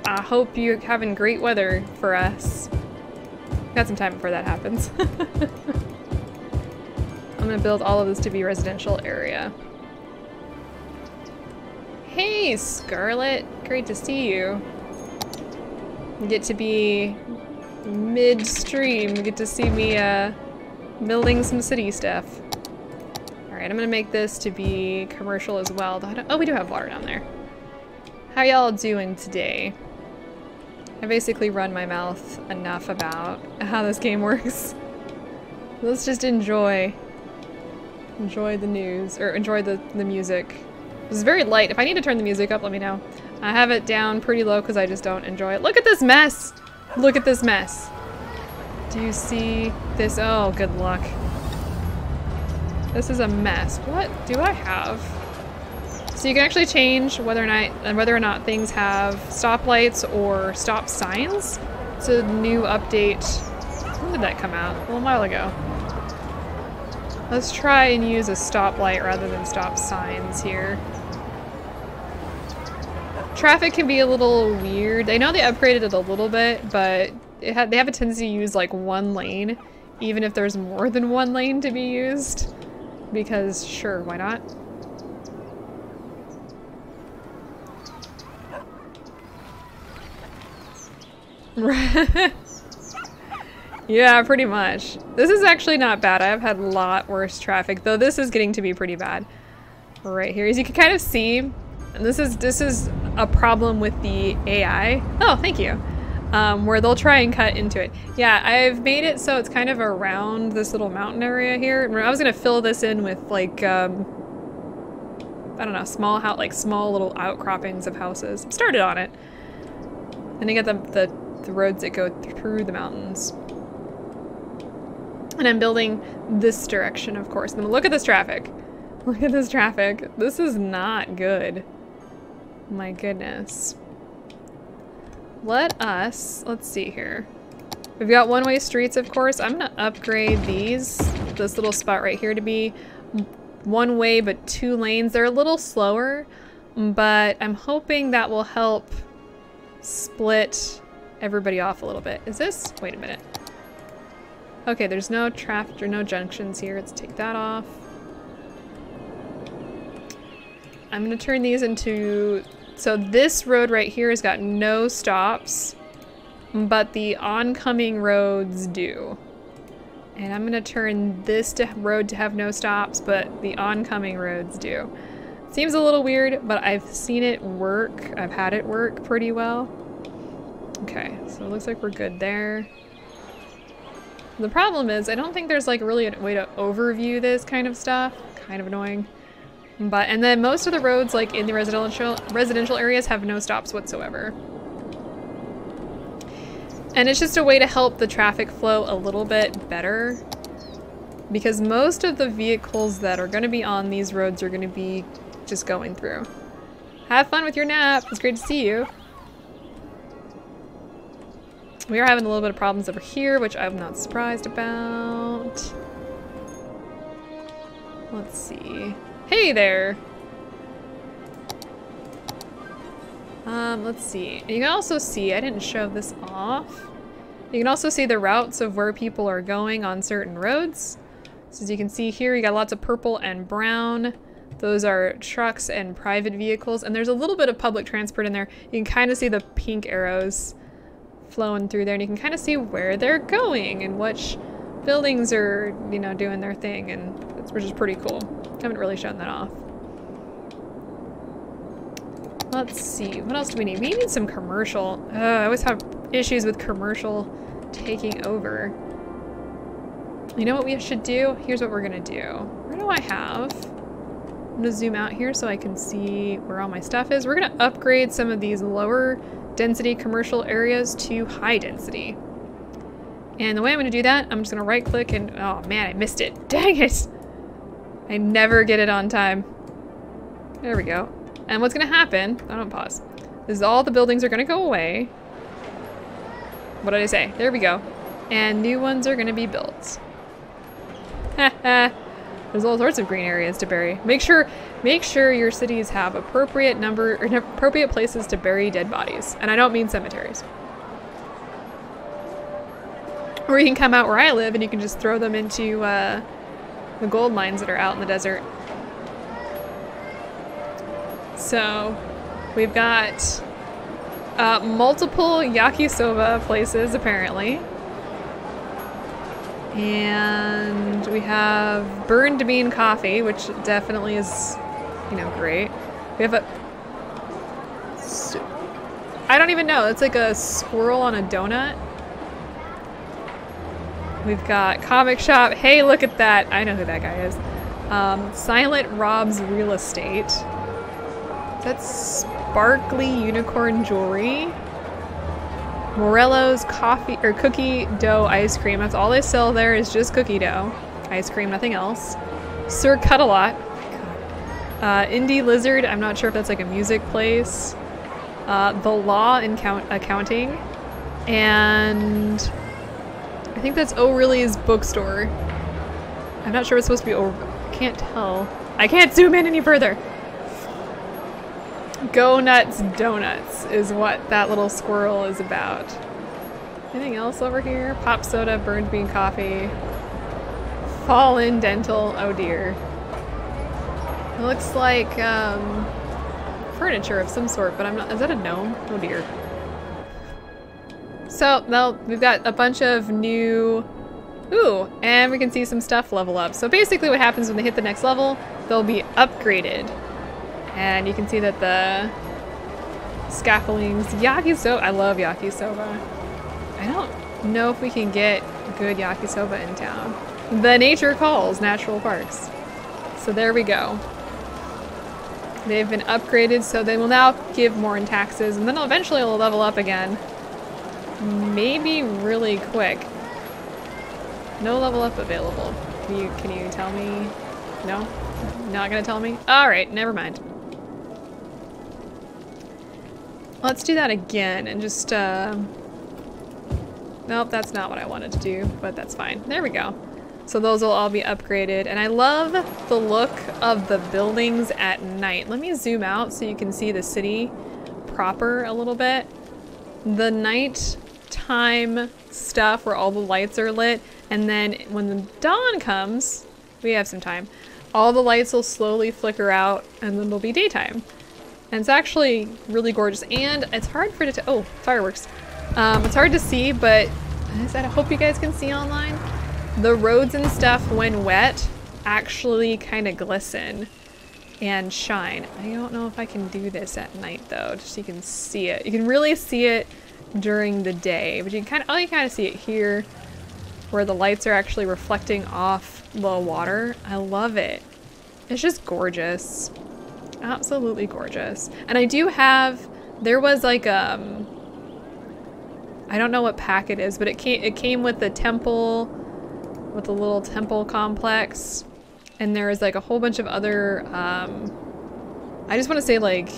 I hope you're having great weather for us. Got some time before that happens. I'm gonna build all of this to be residential area. Hey, Scarlett. Great to see you. You get to be midstream. You get to see me building some city stuff. Alright, I'm gonna make this to be commercial as well. Oh, we do have water down there. How y'all doing today? I basically run my mouth enough about how this game works. Let's just enjoy the news, or enjoy the music. This is very light. If I need to turn the music up, let me know. I have it down pretty low because I just don't enjoy it. Look at this mess! Look at this mess. Do you see this? Oh, good luck. This is a mess. What do I have? So you can actually change whether or not things have stoplights or stop signs. It's a new update. When did that come out? A little while ago. Let's try and use a stoplight rather than stop signs here. Traffic can be a little weird. I know they upgraded it a little bit, but they have a tendency to use like one lane, even if there's more than one lane to be used. Because sure, why not? Yeah, pretty much. This is actually not bad. I've had a lot worse traffic, though this is getting to be pretty bad. Right here, as you can kind of see, and this is a problem with the AI. Oh, thank you. Where they'll try and cut into it. Yeah, I've made it so it's kind of around this little mountain area here. I was gonna fill this in with like, I don't know, small little outcroppings of houses. Started on it. And you get the roads that go through the mountains. And I'm building this direction, of course. And look at this traffic. Look at this traffic. This is not good. My goodness. Let's see here. We've got one-way streets, of course. I'm gonna upgrade this little spot right here to be one way but 2 lanes. They're a little slower, but I'm hoping that will help split everybody off a little bit. Is this? Wait a minute. Okay, there's no traffic or no junctions here. Let's take that off. I'm gonna turn these into, so this road right here has got no stops, but the oncoming roads do. And I'm gonna turn this road to have no stops, but the oncoming roads do. Seems a little weird, but I've seen it work. I've had it work pretty well. Okay, so it looks like we're good there. The problem is, I don't think there's like really a way to overview this kind of stuff. Kind of annoying. But, and then most of the roads like in the residential areas have no stops whatsoever. And it's just a way to help the traffic flow a little bit better. Because most of the vehicles that are gonna be on these roads are gonna be just going through. Have fun with your nap. It's great to see you. We are having a little bit of problems over here, which I'm not surprised about. Let's see. Hey there! Let's see. You can also see, I didn't show this off. You can also see the routes of where people are going on certain roads. So as you can see here, you got lots of purple and brown. Those are trucks and private vehicles. And there's a little bit of public transport in there. You can kind of see the pink arrows flowing through there, and you can kind of see where they're going and which buildings are, you know, doing their thing, and which is pretty cool. Haven't really shown that off. Let's see, what else do we need? We need some commercial. I always have issues with commercial taking over. You know what we should do? Here's what we're gonna do. Where do I have? I'm gonna zoom out here so I can see where all my stuff is. We're gonna upgrade some of these lower density commercial areas to high density. And the way I'm gonna do that, I'm just gonna right click and, oh man, I missed it. Dang it! I never get it on time. There we go. And what's gonna happen, I don't pause, is all the buildings are gonna go away. What did I say? There we go. And new ones are gonna be built. There's all sorts of green areas to bury. Make sure your cities have appropriate appropriate places to bury dead bodies. And I don't mean cemeteries. Or you can come out where I live and you can just throw them into the gold mines that are out in the desert. So we've got multiple yakisoba places apparently. And we have burned bean coffee, which definitely is, you know, great. We have I don't even know, it's like a squirrel on a donut. We've got comic shop. Hey, look at that. I know who that guy is. Silent Rob's Real Estate. That's sparkly unicorn jewelry. Morello's coffee or cookie dough ice cream. That's all they sell there is just cookie dough ice cream, nothing else. Sir Cut-A-Lot. Indie Lizard. I'm not sure if that's like a music place. The Law in Accounting. And I think that's O'Reilly's bookstore. I'm not sure it's supposed to be I can't tell. I can't zoom in any further. Go Nuts Donuts is what that little squirrel is about. Anything else over here? Pop soda, burned bean coffee, Fallen Dental. Oh dear. It looks like furniture of some sort, but I'm not. Is that a gnome? Oh dear. So, well, we've got a bunch of new... Ooh, and we can see some stuff level up. So basically what happens when they hit the next level, they'll be upgraded. And you can see that the scaffoldings, yakisoba, I love yakisoba. I don't know if we can get good yakisoba in town. The nature calls, natural parks. So there we go. They've been upgraded, so they will now give more in taxes, and then eventually it'll level up again. Maybe really quick. No level up available. Can you tell me? No? Not gonna tell me? Alright, never mind. Let's do that again and just, nope, that's not what I wanted to do, but that's fine. There we go. So those will all be upgraded, and I love the look of the buildings at night. Let me zoom out so you can see the city proper a little bit. The nighttime stuff where all the lights are lit, and then when the dawn comes, we have some time, all the lights will slowly flicker out, and then it'll be daytime. And it's actually really gorgeous, and it's hard for it to, oh, fireworks. It's hard to see, but as I said, I hope you guys can see online. The roads and stuff, when wet, actually kind of glisten and shine. I don't know if I can do this at night though, just so you can see it. You can really see it during the day, but you can kind of see it here where the lights are actually reflecting off the water. I love it. It's just gorgeous. Absolutely gorgeous. And I do have, there was like I don't know what pack it is, but it came with the temple, with the little temple complex. And there was like a whole bunch of other, I just want to say like,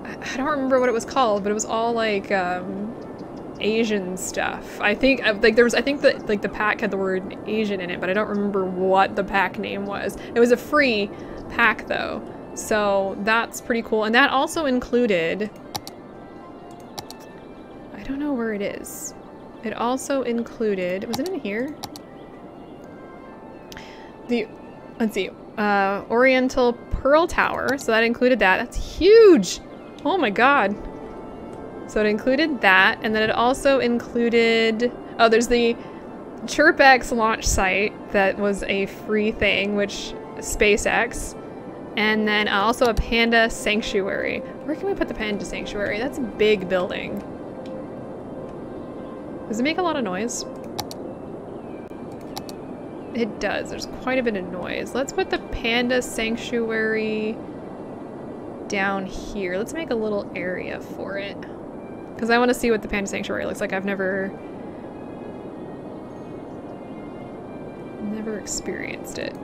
I don't remember what it was called, but it was all like Asian stuff. I think like I think that like the pack had the word Asian in it, but I don't remember what the pack name was. It was a free pack though, so that's pretty cool. And that also included, I don't know where it is. It also included, was it in here? Let's see, Oriental Pearl Tower, so that included that. That's huge! Oh my god. So it included that, and then it also included, oh, there's the ChirpX launch site that was a free thing, which SpaceX, and then also a panda sanctuary. Where can we put the panda sanctuary? That's a big building. Does it make a lot of noise? It does. There's quite a bit of noise. Let's put the panda sanctuary down here. Let's make a little area for it. Because I want to see what the panda sanctuary looks like. I've never experienced it.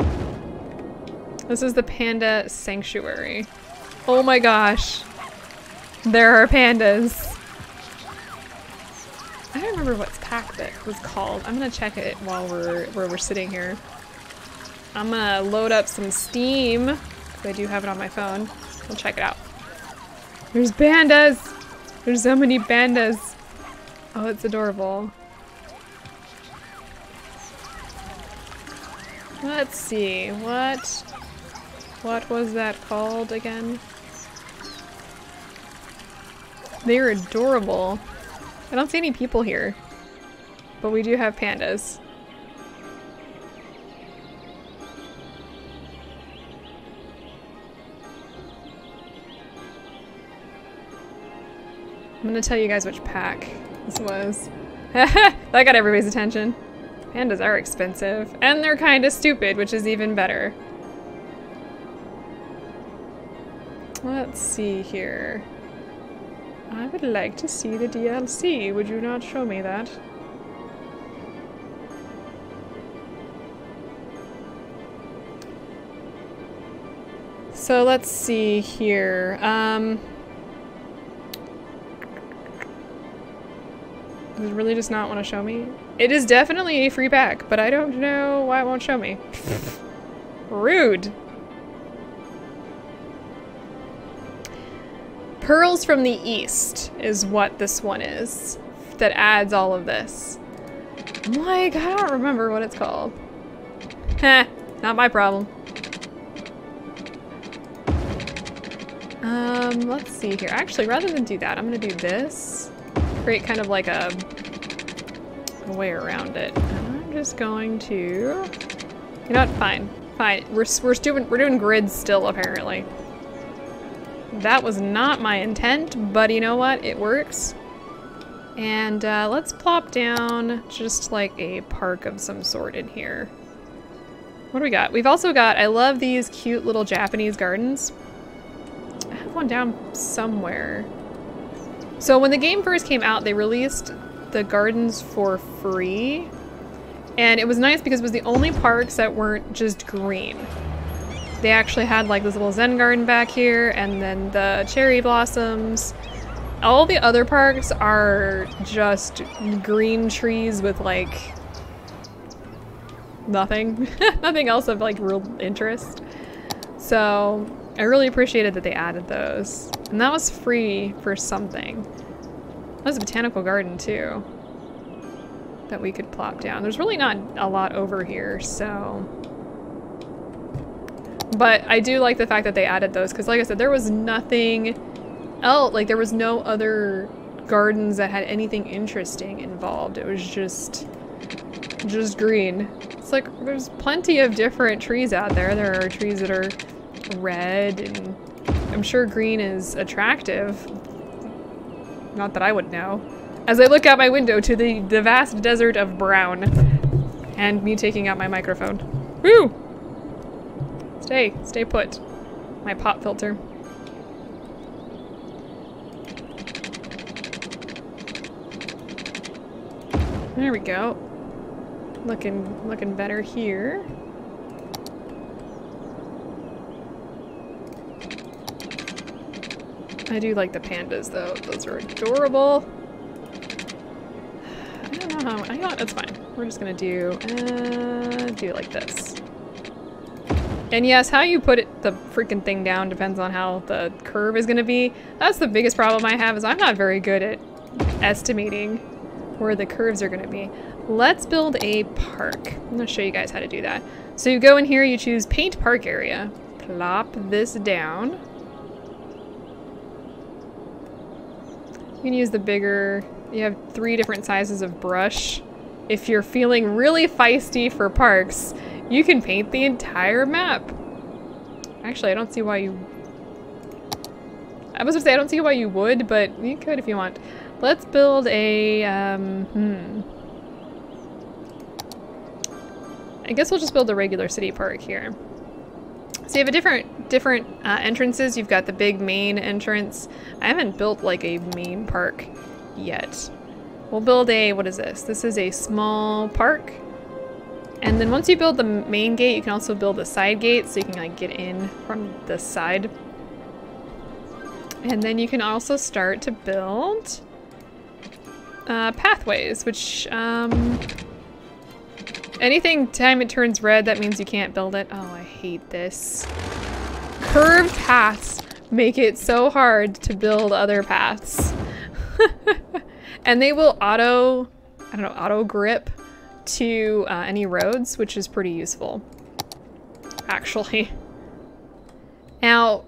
This is the panda sanctuary. Oh my gosh. There are pandas. I don't remember what pack that was called. I'm gonna check it while we're sitting here. I'm gonna load up some Steam, because I do have it on my phone. We'll check it out. There's pandas! There's so many pandas. Oh, it's adorable. Let's see, what was that called again? They're adorable. I don't see any people here, but we do have pandas. I'm gonna tell you guys which pack this was. That got everybody's attention. Pandas are expensive, and they're kind of stupid, which is even better. Let's see here. I would like to see the DLC. Would you not show me that? So let's see here. Does it really just not want to show me? It is definitely a free pack, but I don't know why it won't show me. Rude. Pearls from the East is what this one is that adds all of this. I'm like, I don't remember what it's called. Heh, not my problem. Let's see here. Actually, rather than do that, I'm gonna do this. Create kind of like a way around it. And I'm just going to, you know what? Fine, fine. We're doing grids still apparently. That was not my intent, but you know what? It works. And let's plop down just like a park of some sort in here. What do we got? We've also got, I love these cute little Japanese gardens. I have one down somewhere. So when the game first came out, they released the gardens for free. And it was nice because it was the only parks that weren't just green. They actually had like this little Zen garden back here, and then the cherry blossoms. All the other parks are just green trees with like nothing. Nothing else of like real interest. So I really appreciated that they added those. And that was free for something. That was a botanical garden too that we could plop down. There's really not a lot over here, so. But I do like the fact that they added those, because like I said, there was nothing else, like there was no other gardens that had anything interesting involved. It was just green. It's like there's plenty of different trees out there. There are trees that are red, and I'm sure green is attractive. Not that I would know. As I look out my window to the vast desert of brown, and me taking out my microphone. Woo! Stay put. My pop filter. There we go. Looking better here. I do like the pandas though. Those are adorable. I don't know how. I know that's fine. We're just gonna do it like this. And yes, how you put the freaking thing down depends on how the curve is gonna be. That's the biggest problem I have, is I'm not very good at estimating where the curves are gonna be. Let's build a park. I'm gonna show you guys how to do that. So you go in here, you choose paint park area. Plop this down. You can use the bigger, you have 3 different sizes of brush. If you're feeling really feisty for parks, you can paint the entire map. Actually, I don't see why you... I was gonna say I don't see why you would, but you could if you want. Let's build a, I guess we'll just build a regular city park here. So you have a different entrances. You've got the big main entrance. I haven't built like a main park yet. We'll build a, what is this? This is a small park. And then once you build the main gate, you can also build a side gate so you can like get in from the side. And then you can also start to build pathways, which anything time it turns red, that means you can't build it. Oh, I hate this. Curved paths make it so hard to build other paths. And they will auto grip to any roads, which is pretty useful, actually. Now,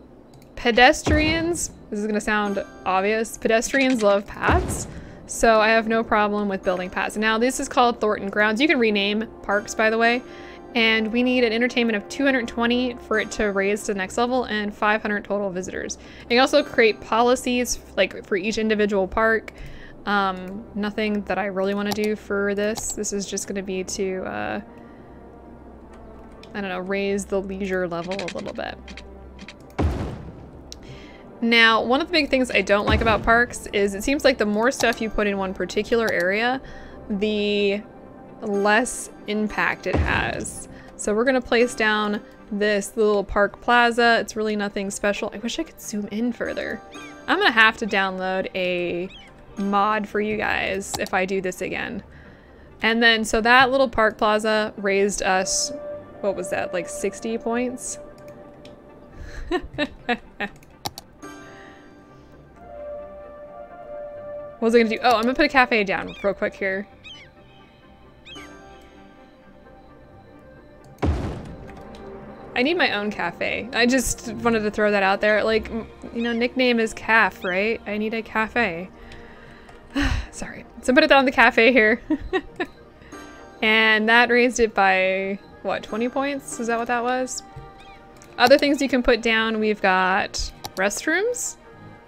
pedestrians, this is gonna sound obvious, pedestrians love paths, so I have no problem with building paths. Now, this is called Thornton Grounds. You can rename parks, by the way, and we need an entertainment of 220 for it to raise to the next level and 500 total visitors. You can also create policies like for each individual park. Nothing that I really want to do for this. This is just going to be to, I don't know, raise the leisure level a little bit. Now, one of the big things I don't like about parks is it seems like the more stuff you put in one particular area, the less impact it has. So we're going to place down this little park plaza. It's really nothing special. I wish I could zoom in further. I'm going to have to download a mod for you guys if I do this again. And then so that little park plaza raised us, what was that, like 60 points? What was I gonna do? Oh, I'm gonna put a cafe down real quick here. I need my own cafe. I just wanted to throw that out there. Like, you know, nickname is Calf, right? I need a cafe. Sorry. So put it down the cafe here. And that raised it by, what, 20 points? Is that what that was? Other things you can put down, we've got restrooms.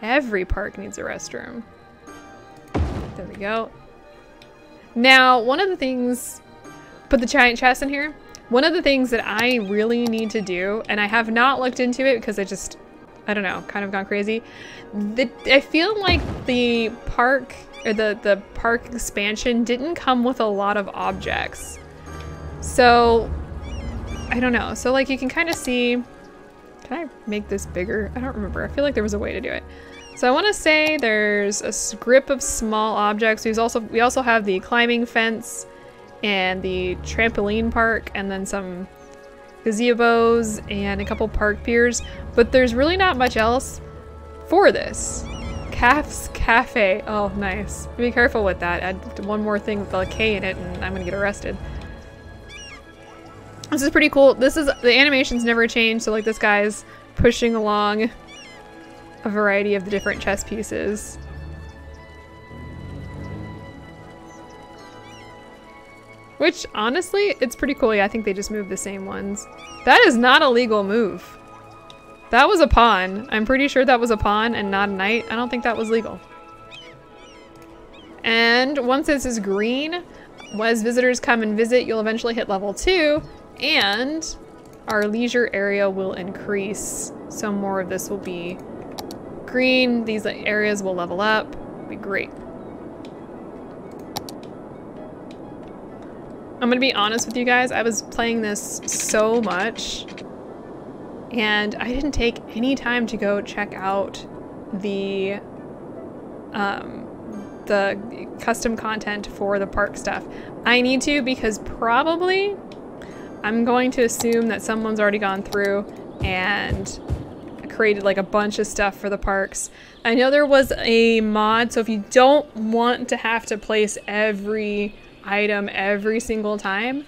Every park needs a restroom. There we go. Now, one of the things, put the giant chest in here. One of the things that I really need to do, and I have not looked into it because I don't know, kind of gone crazy. I feel like the park, or the park expansion didn't come with a lot of objects. So, I don't know. So like you can kind of see, can I make this bigger? I don't remember. I feel like there was a way to do it. So I want to say there's a grip of small objects. We also have the climbing fence and the trampoline park, and then some gazebos and a couple park piers, but there's really not much else for this. Calf's Cafe. Oh, nice. Be careful with that. Add one more thing with a K in it and I'm gonna get arrested. This is pretty cool. The animations never change, so like this guy's pushing along a variety of the different chess pieces. Which, honestly, it's pretty cool. Yeah, I think they just moved the same ones. That is not a legal move. That was a pawn. I'm pretty sure that was a pawn and not a knight. I don't think that was legal. And once this is green, as visitors come and visit, you'll eventually hit level 2, and our leisure area will increase. So more of this will be green. These areas will level up. It'll be great. I'm gonna be honest with you guys, I was playing this so much and I didn't take any time to go check out the custom content for the park stuff. I need to, because probably I'm going to assume that someone's already gone through and created like a bunch of stuff for the parks. I know there was a mod, so if you don't want to have to place every item every single time,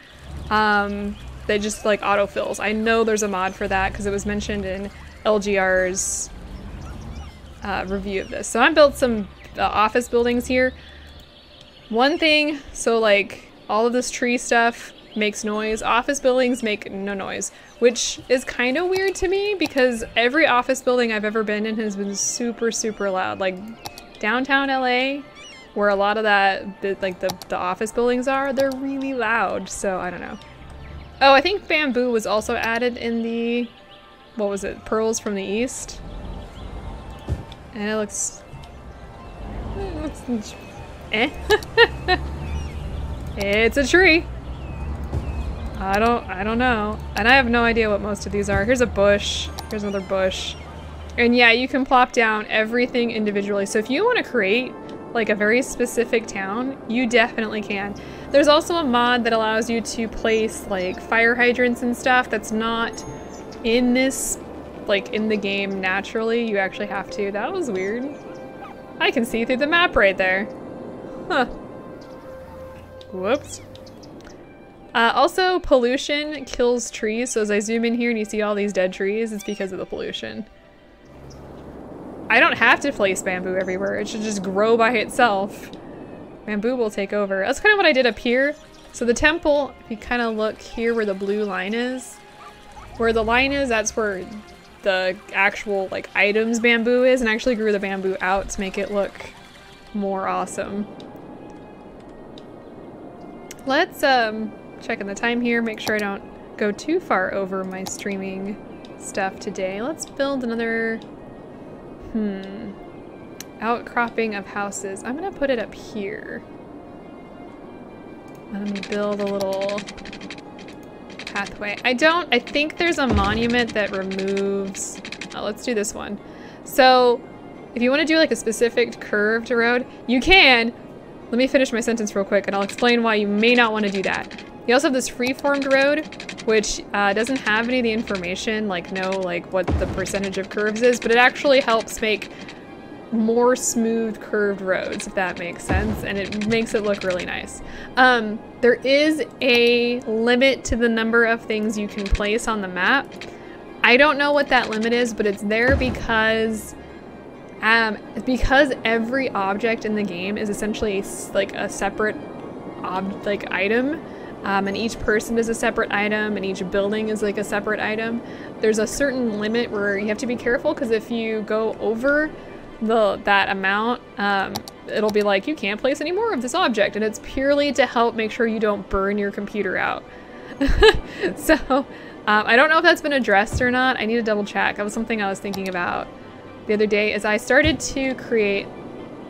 they just like autofills. I know there's a mod for that because it was mentioned in LGR's review of this. So I built some office buildings here. One thing, so like all of this tree stuff makes noise. Office buildings make no noise, which is kind of weird to me because every office building I've ever been in has been super, super loud. Like downtown LA, where a lot of the office buildings are, they're really loud, so I don't know. Oh, I think bamboo was also added in the, what was it, Pearls from the East? And it looks eh. It's a tree. I don't know. And I have no idea what most of these are. Here's a bush, here's another bush. And yeah, you can plop down everything individually. So if you want to create like a very specific town, you definitely can. There's also a mod that allows you to place like fire hydrants and stuff that's not in this, like in the game naturally. You actually have to. That was weird. I can see through the map right there. Huh. Whoops. Also, pollution kills trees. So as I zoom in here and you see all these dead trees, it's because of the pollution. I don't have to place bamboo everywhere. It should just grow by itself. Bamboo will take over. That's kind of what I did up here. So the temple, if you kind of look here where the blue line is, where the line is, that's where the actual like items bamboo is, and I actually grew the bamboo out to make it look more awesome. Let's check in the time here, make sure I don't go too far over my streaming stuff today. Let's build another outcropping of houses. I'm gonna put it up here. I'm gonna build a little pathway. I think there's a monument that removes, oh, let's do this one. So if you want to do like a specific curved road, you can. Let me finish my sentence real quick and I'll explain why you may not want to do that. You also have this free-formed road, which doesn't have any of the information, like what the percentage of curves is, but it actually helps make more smooth curved roads, if that makes sense, and it makes it look really nice. There is a limit to the number of things you can place on the map. I don't know what that limit is, but it's there because every object in the game is essentially a separate item. And each person is a separate item, and each building is like a separate item. There's a certain limit where you have to be careful, because if you go over that amount, it'll be like, you can't place any more of this object, and it's purely to help make sure you don't burn your computer out. So, I don't know if that's been addressed or not. I need to double check. That was something I was thinking about the other day, as I started to create,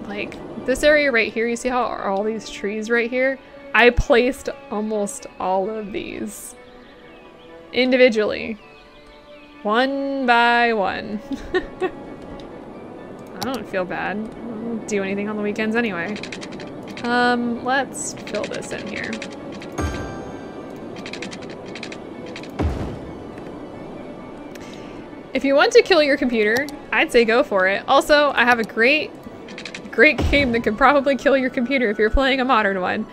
like, this area right here. You see how all these trees right here? I placed almost all of these individually, one by one. I don't feel bad. I don't do anything on the weekends anyway. Let's fill this in here. If you want to kill your computer, I'd say go for it. Also, I have a great game that could probably kill your computer if you're playing a modern one.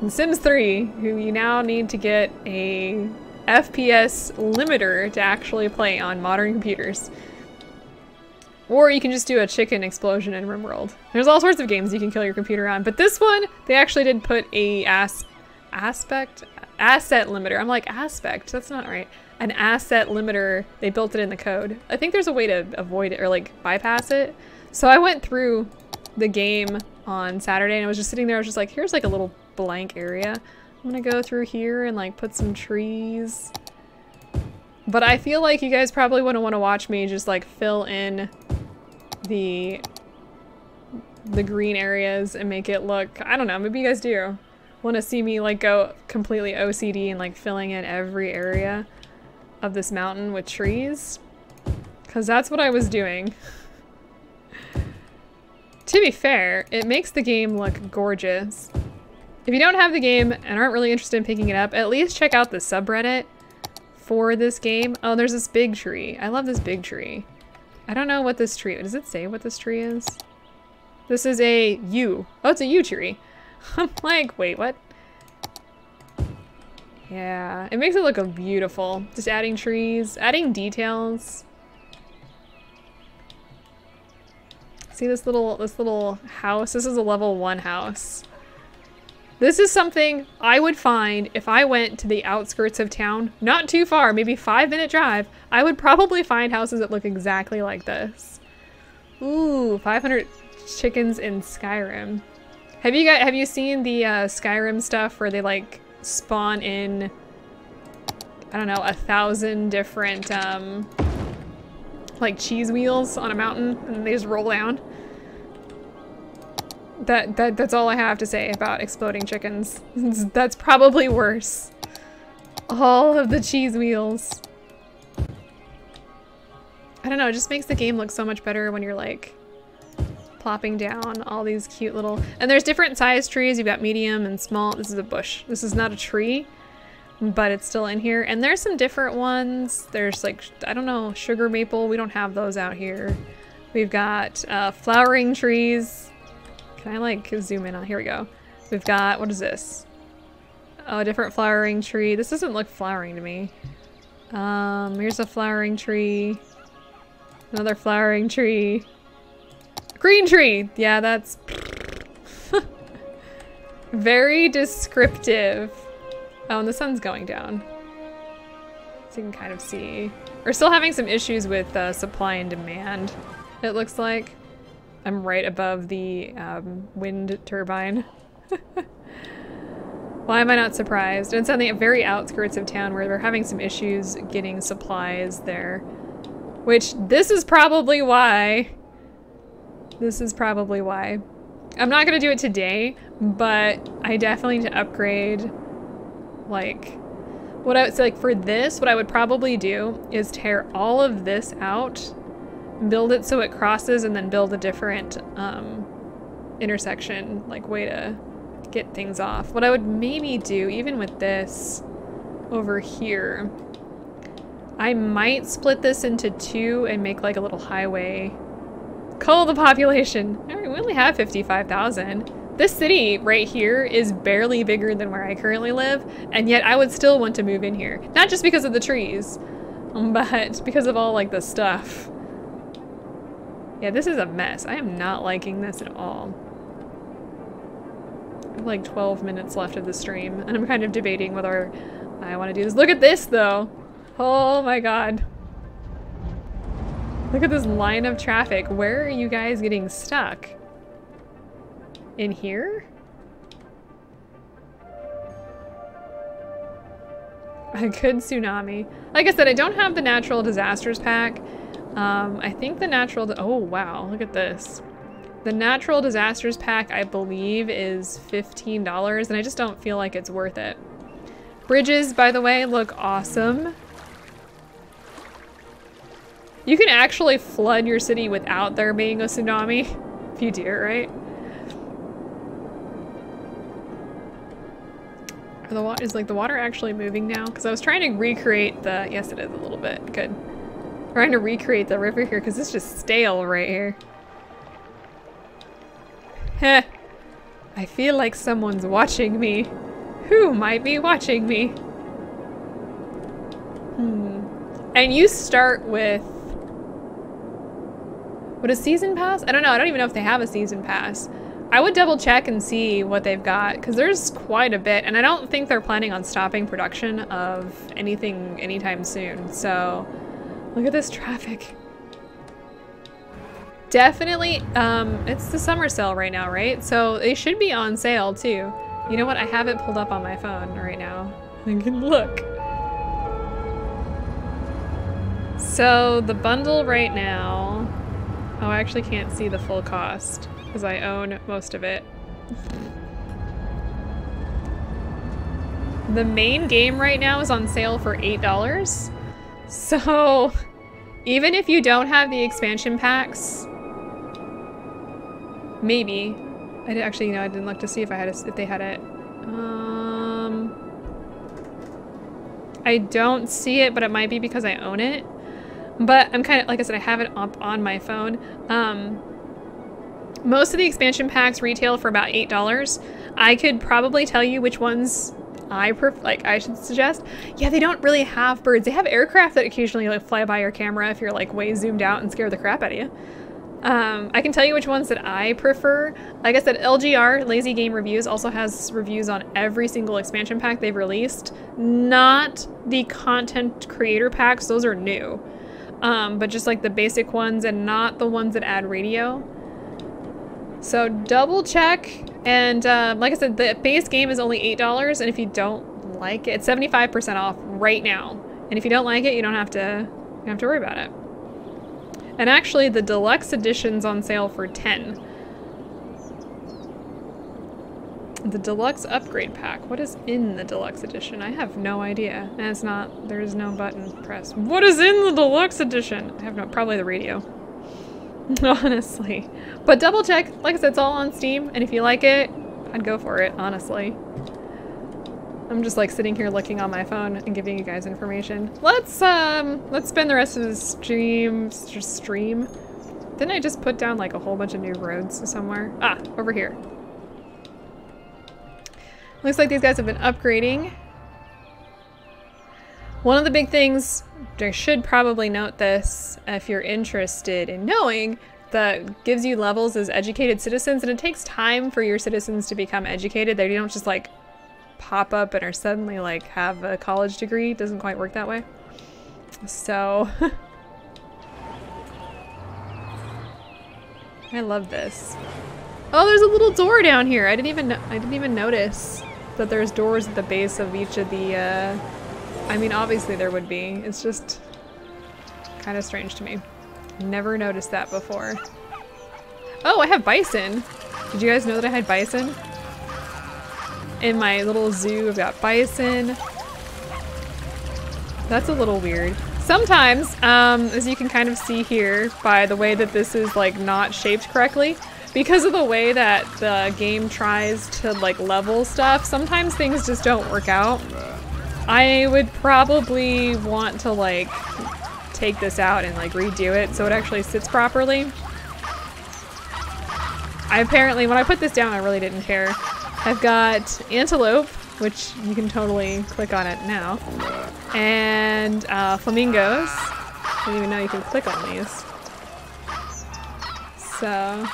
In Sims 3, you now need to get a FPS limiter to actually play on modern computers. Or you can just do a chicken explosion in RimWorld. There's all sorts of games you can kill your computer on, but this one, they actually did put a asset limiter. I'm like, aspect, that's not right. An asset limiter, they built it in the code. I think there's a way to avoid it or like bypass it. So I went through the game on Saturday and I was just sitting there, I was just like, here's like a little blank area. I'm gonna go through here and like put some trees. But I feel like you guys probably wouldn't want to watch me just like fill in the green areas and make it look, I don't know, maybe you guys do want to see me like go completely OCD and like filling in every area of this mountain with trees, because that's what I was doing. To be fair, it makes the game look gorgeous. If you don't have the game and aren't really interested in picking it up, at least check out the subreddit for this game. Oh, there's this big tree. I love this big tree. I don't know what this tree, does it say what this tree is? This is a yew. Oh, it's a yew tree. I'm like, wait, what? Yeah, it makes it look beautiful. Just adding trees, adding details. See this little house? This is a level 1 house. This is something I would find if I went to the outskirts of town, not too far, maybe 5-minute drive. I would probably find houses that look exactly like this. Ooh, 500 chickens in Skyrim. Have you seen the Skyrim stuff where they like spawn in, I don't know, 1,000 different like cheese wheels on a mountain and they just roll down? That's all I have to say about exploding chickens. That's probably worse. All of the cheese wheels. I don't know, it just makes the game look so much better when you're like plopping down all these cute little, and there's different size trees. You've got medium and small. This is a bush. This is not a tree, but it's still in here. And there's some different ones. There's like, I don't know, sugar maple. We don't have those out here. We've got flowering trees. Can I like zoom in on, here we go. We've got, what is this? Oh, a different flowering tree. This doesn't look flowering to me. Here's a flowering tree. Another flowering tree. Green tree! Yeah, that's very descriptive. Oh, and the sun's going down. So you can kind of see. We're still having some issues with supply and demand, it looks like. I'm right above the wind turbine. Why am I not surprised? And it's on the very outskirts of town where we're having some issues getting supplies there. Which, this is probably why. This is probably why. I'm not gonna do it today, but I definitely need to upgrade, like, what I would say, like for this, what I would probably do is tear all of this out, build it so it crosses, and then build a different intersection, like way to get things off. What I would maybe do, even with this over here, I might split this into 2 and make like a little highway. Cull the population. All right, we only have 55,000. This city right here is barely bigger than where I currently live, and yet I would still want to move in here. Not just because of the trees, but because of all like the stuff. Yeah, this is a mess. I am not liking this at all. I have like 12 minutes left of the stream, and I'm kind of debating whether I want to do this. Look at this though. Oh my god. Look at this line of traffic. Where are you guys getting stuck? In here? A good tsunami. Like I said, I don't have the natural disasters pack. I think the natural, oh wow, look at this. The natural disasters pack, I believe, is $15, and I just don't feel like it's worth it. Bridges, by the way, look awesome. You can actually flood your city without there being a tsunami, if you do it right. Is like the water actually moving now? Because I was trying to recreate the, yes it is a little bit, good. Trying to recreate the river here because it's just stale right here. Heh. I feel like someone's watching me. Who might be watching me? And you start with, what, a season pass? I don't know, I don't even know if they have a season pass. I would double check and see what they've got, because there's quite a bit, and I don't think they're planning on stopping production of anything anytime soon. So look at this traffic. Definitely, it's the summer sale right now, right? So they should be on sale too. You know what? I have it pulled up on my phone right now. I can look. So the bundle right now, oh, I actually can't see the full cost because I own most of it. The main game right now is on sale for $8. So even if you don't have the expansion packs, maybe. Actually, you know, I didn't look to see if I had if they had it. I don't see it, but it might be because I own it. But I'm kind of, like I said, I have it up on my phone. Most of the expansion packs retail for about $8. I could probably tell you which ones I should suggest. Yeah, they don't really have birds. They have aircraft that occasionally like fly by your camera if you're like way zoomed out and scare the crap out of you. I can tell you which ones that I prefer. Like I said, LGR, Lazy Game Reviews, also has reviews on every single expansion pack they've released. Not the content creator packs, those are new. But just like the basic ones and not the ones that add radio. So double check. And like I said, the base game is only $8, and if you don't like it, it's 75% off right now. And if you don't like it, you don't have to worry about it. And actually, the deluxe edition's on sale for $10. The deluxe upgrade pack. What is in the deluxe edition? I have no idea. And it's not, there's no button press. What is in the deluxe edition? I have no, probably the radio. Honestly. But double check. Like I said, it's all on Steam. And if you like it, I'd go for it, honestly. I'm just like sitting here looking on my phone and giving you guys information. Let's spend the rest of the stream. Didn't I just put down like a whole bunch of new roads somewhere? Ah, over here. Looks like these guys have been upgrading. One of the big things, I should probably note this if you're interested in knowing, that gives you levels as educated citizens, and it takes time for your citizens to become educated. They don't just like pop up and are suddenly like have a college degree. It doesn't quite work that way. So I love this. Oh, there's a little door down here. I didn't even notice that there's doors at the base of each of the I mean, obviously there would be. It's just kind of strange to me. Never noticed that before. Oh, I have bison. Did you guys know that I had bison? In my little zoo, I've got bison. That's a little weird. Sometimes, as you can kind of see here by the way that this is like not shaped correctly, because of the way that the game tries to like level stuff, sometimes things just don't work out. I would probably want to like take this out and like redo it so it actually sits properly. Apparently, when I put this down, I really didn't care. I've got antelope, which you can totally click on it now, and flamingos. I didn't even know you could click on these. So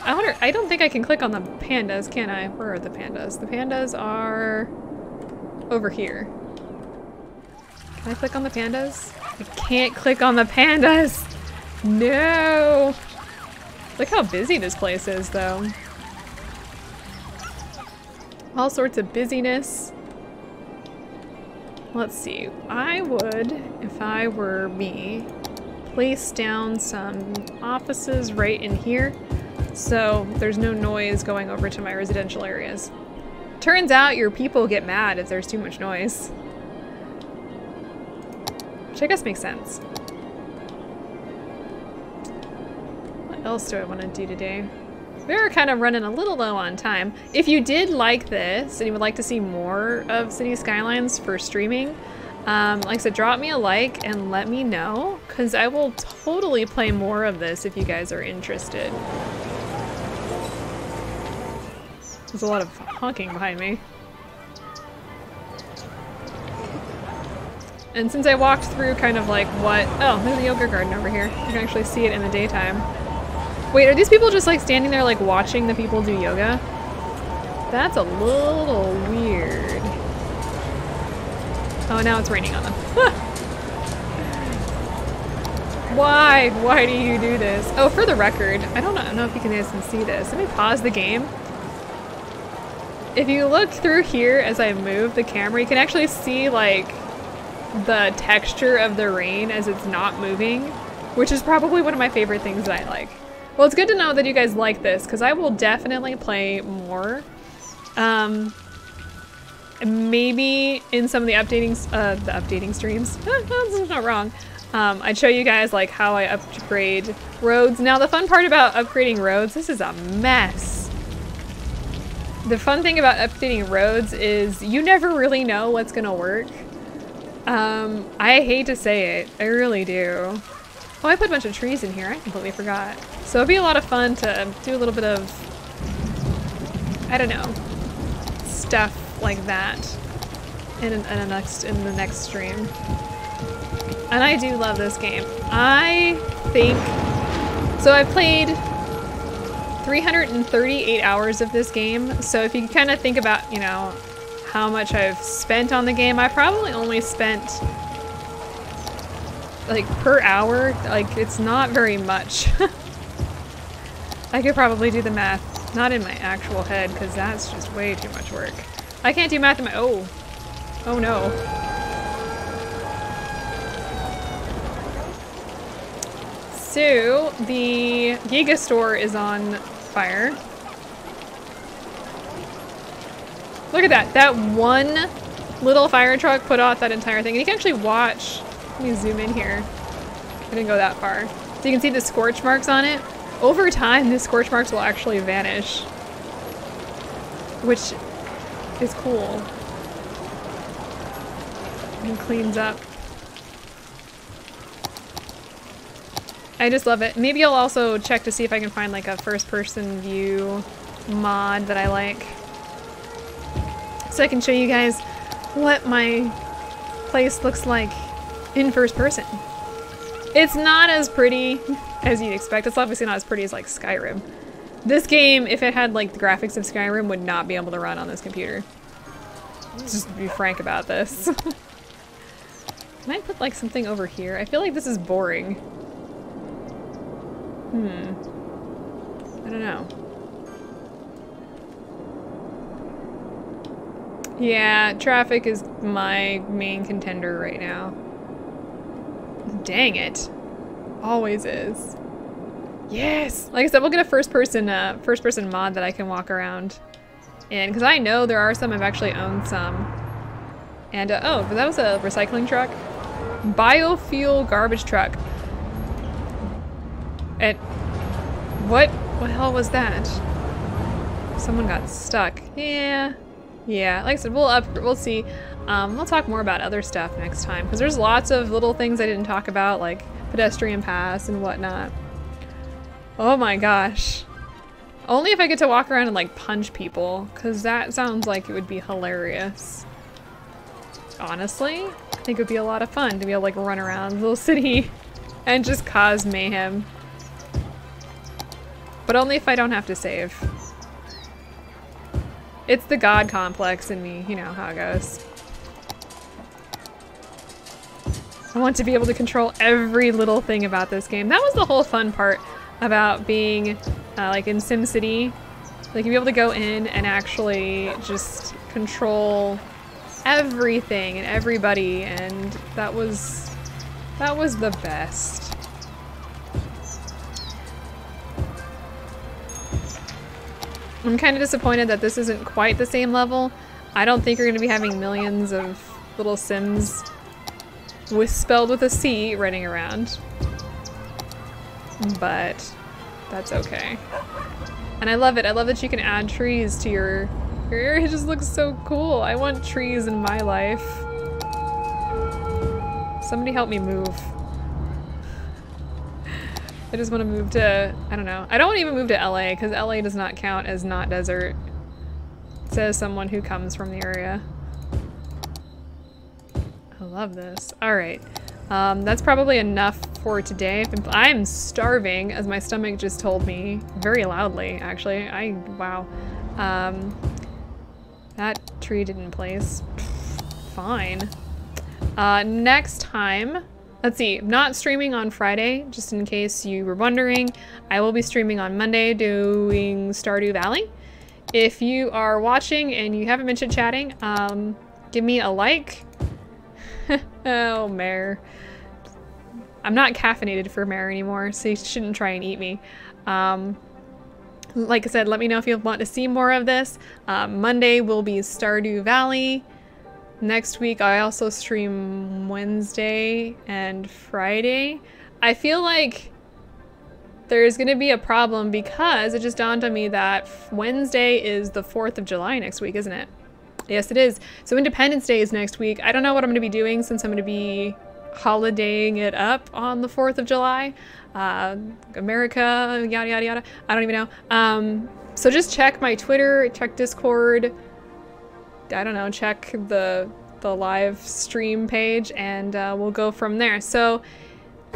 I wonder, I don't think I can click on the pandas, can I? Where are the pandas? The pandas are over here. Can I click on the pandas? I can't click on the pandas! No! Look how busy this place is, though. All sorts of busyness. Let's see. I would, if I were me, place down some offices right in here so there's no noise going over to my residential areas. Turns out your people get mad if there's too much noise. Which I guess makes sense. What else do I want to do today? We're kind of running a little low on time. If you did like this and you would like to see more of City Skylines for streaming, like I said, drop me a like and let me know, because I will totally play more of this if you guys are interested. There's a lot of honking behind me. And since I walked through kind of like what... Oh, there's a yoga garden over here. You can actually see it in the daytime. Wait, are these people just like standing there like watching the people do yoga? That's a little weird. Oh, now it's raining on them. Why? Why do you do this? Oh, for the record, I don't know if you guys can see this. Let me pause the game. If you look through here as I move the camera, you can actually see like the texture of the rain as it's not moving, which is probably one of my favorite things that I like. Well, it's good to know that you guys like this, because I will definitely play more. Maybe in some of the updating streams. That's not wrong. I'd show you guys like how I upgrade roads. Now the fun part about upgrading roads, this is a mess. The fun thing about updating roads is you never really know what's gonna work. I hate to say it, I really do. Oh, I put a bunch of trees in here, I completely forgot. So it'd be a lot of fun to do a little bit of, I don't know, stuff like that in the next stream. And I do love this game. I think, so I played 338 hours of this game. So if you kind of think about, you know, how much I've spent on the game, I probably only spent like per hour, like it's not very much. I could probably do the math, not in my actual head, because that's just way too much work. I can't do math in my, oh no. So, the Giga Store is on fire. Look at that. That one little fire truck put out that entire thing. And you can actually watch. Let me zoom in here. I didn't go that far. So you can see the scorch marks on it. Over time, the scorch marks will actually vanish. Which is cool. And cleans up. I just love it. Maybe I'll also check to see if I can find like a first-person view mod that I like. So I can show you guys what my place looks like in first person. It's not as pretty as you'd expect. It's obviously not as pretty as like Skyrim. This game, if it had like the graphics of Skyrim, would not be able to run on this computer. Let's just be frank about this. Can I put like something over here? I feel like this is boring. I don't know. Yeah, traffic is my main contender right now. Dang it. Always is. Yes! Like I said, we'll get a first-person mod that I can walk around in, because I know there are some. I've actually owned some. And, oh, but that was a recycling truck? Biofuel garbage truck. And what the hell was that? Someone got stuck. Yeah. Like I said, we'll see. We'll talk more about other stuff next time, because there's lots of little things I didn't talk about, like pedestrian paths and whatnot. Oh my gosh. Only if I get to walk around and like punch people, because that sounds like it would be hilarious. Honestly, I think it would be a lot of fun to be able to like run around the little city and just cause mayhem. But only if I don't have to save. It's the god complex in me, you know how it goes. I want to be able to control every little thing about this game. That was the whole fun part about being like in SimCity. Like you'd be able to go in and actually just control everything and everybody, and that was the best. I'm kind of disappointed that this isn't quite the same level. I don't think you're going to be having millions of little Sims spelled with a C running around. But that's okay. And I love it. I love that you can add trees to your area. It just looks so cool. I want trees in my life. Somebody help me move. I just want to move to, I don't know. I don't want to even move to LA, because LA does not count as not desert. Says someone who comes from the area. I love this. All right. That's probably enough for today. I'm starving, as my stomach just told me very loudly, actually. Wow. That tree didn't place. Fine. Next time, let's see, I'm not streaming on Friday, just in case you were wondering. I will be streaming on Monday doing Stardew Valley. If you are watching and you haven't been chit-chatting, give me a like. Oh, Mare. I'm not caffeinated for Mare anymore, so you shouldn't try and eat me. Like I said, let me know if you want to see more of this. Monday will be Stardew Valley. Next week, I also stream Wednesday and Friday. I feel like there's gonna be a problem because it just dawned on me that Wednesday is the 4th of July next week, isn't it? Yes, it is. So Independence Day is next week. I don't know what I'm gonna be doing since I'm gonna be holidaying it up on the 4th of July. America, yada, yada, yada. I don't even know. So just check my Twitter, check Discord. I don't know, check the live stream page, and we'll go from there. So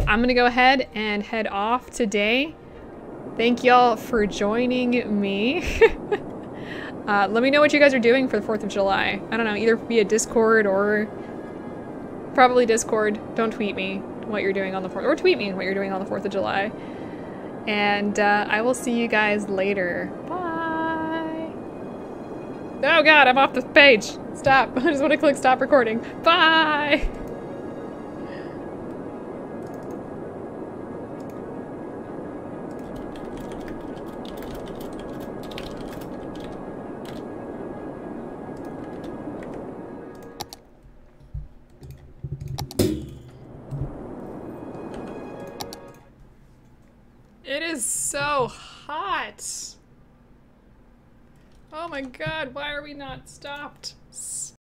I'm gonna go ahead and head off today. Thank y'all for joining me. Let me know what you guys are doing for the 4th of July. I don't know, either via Discord or probably Discord. Don't tweet me what you're doing on the 4th, or tweet me what you're doing on the 4th of July. And I will see you guys later. Bye. Oh God, I'm off the page. Stop. I just want to click stop recording. Bye. It is so hot. Oh my God, why are we not stopped?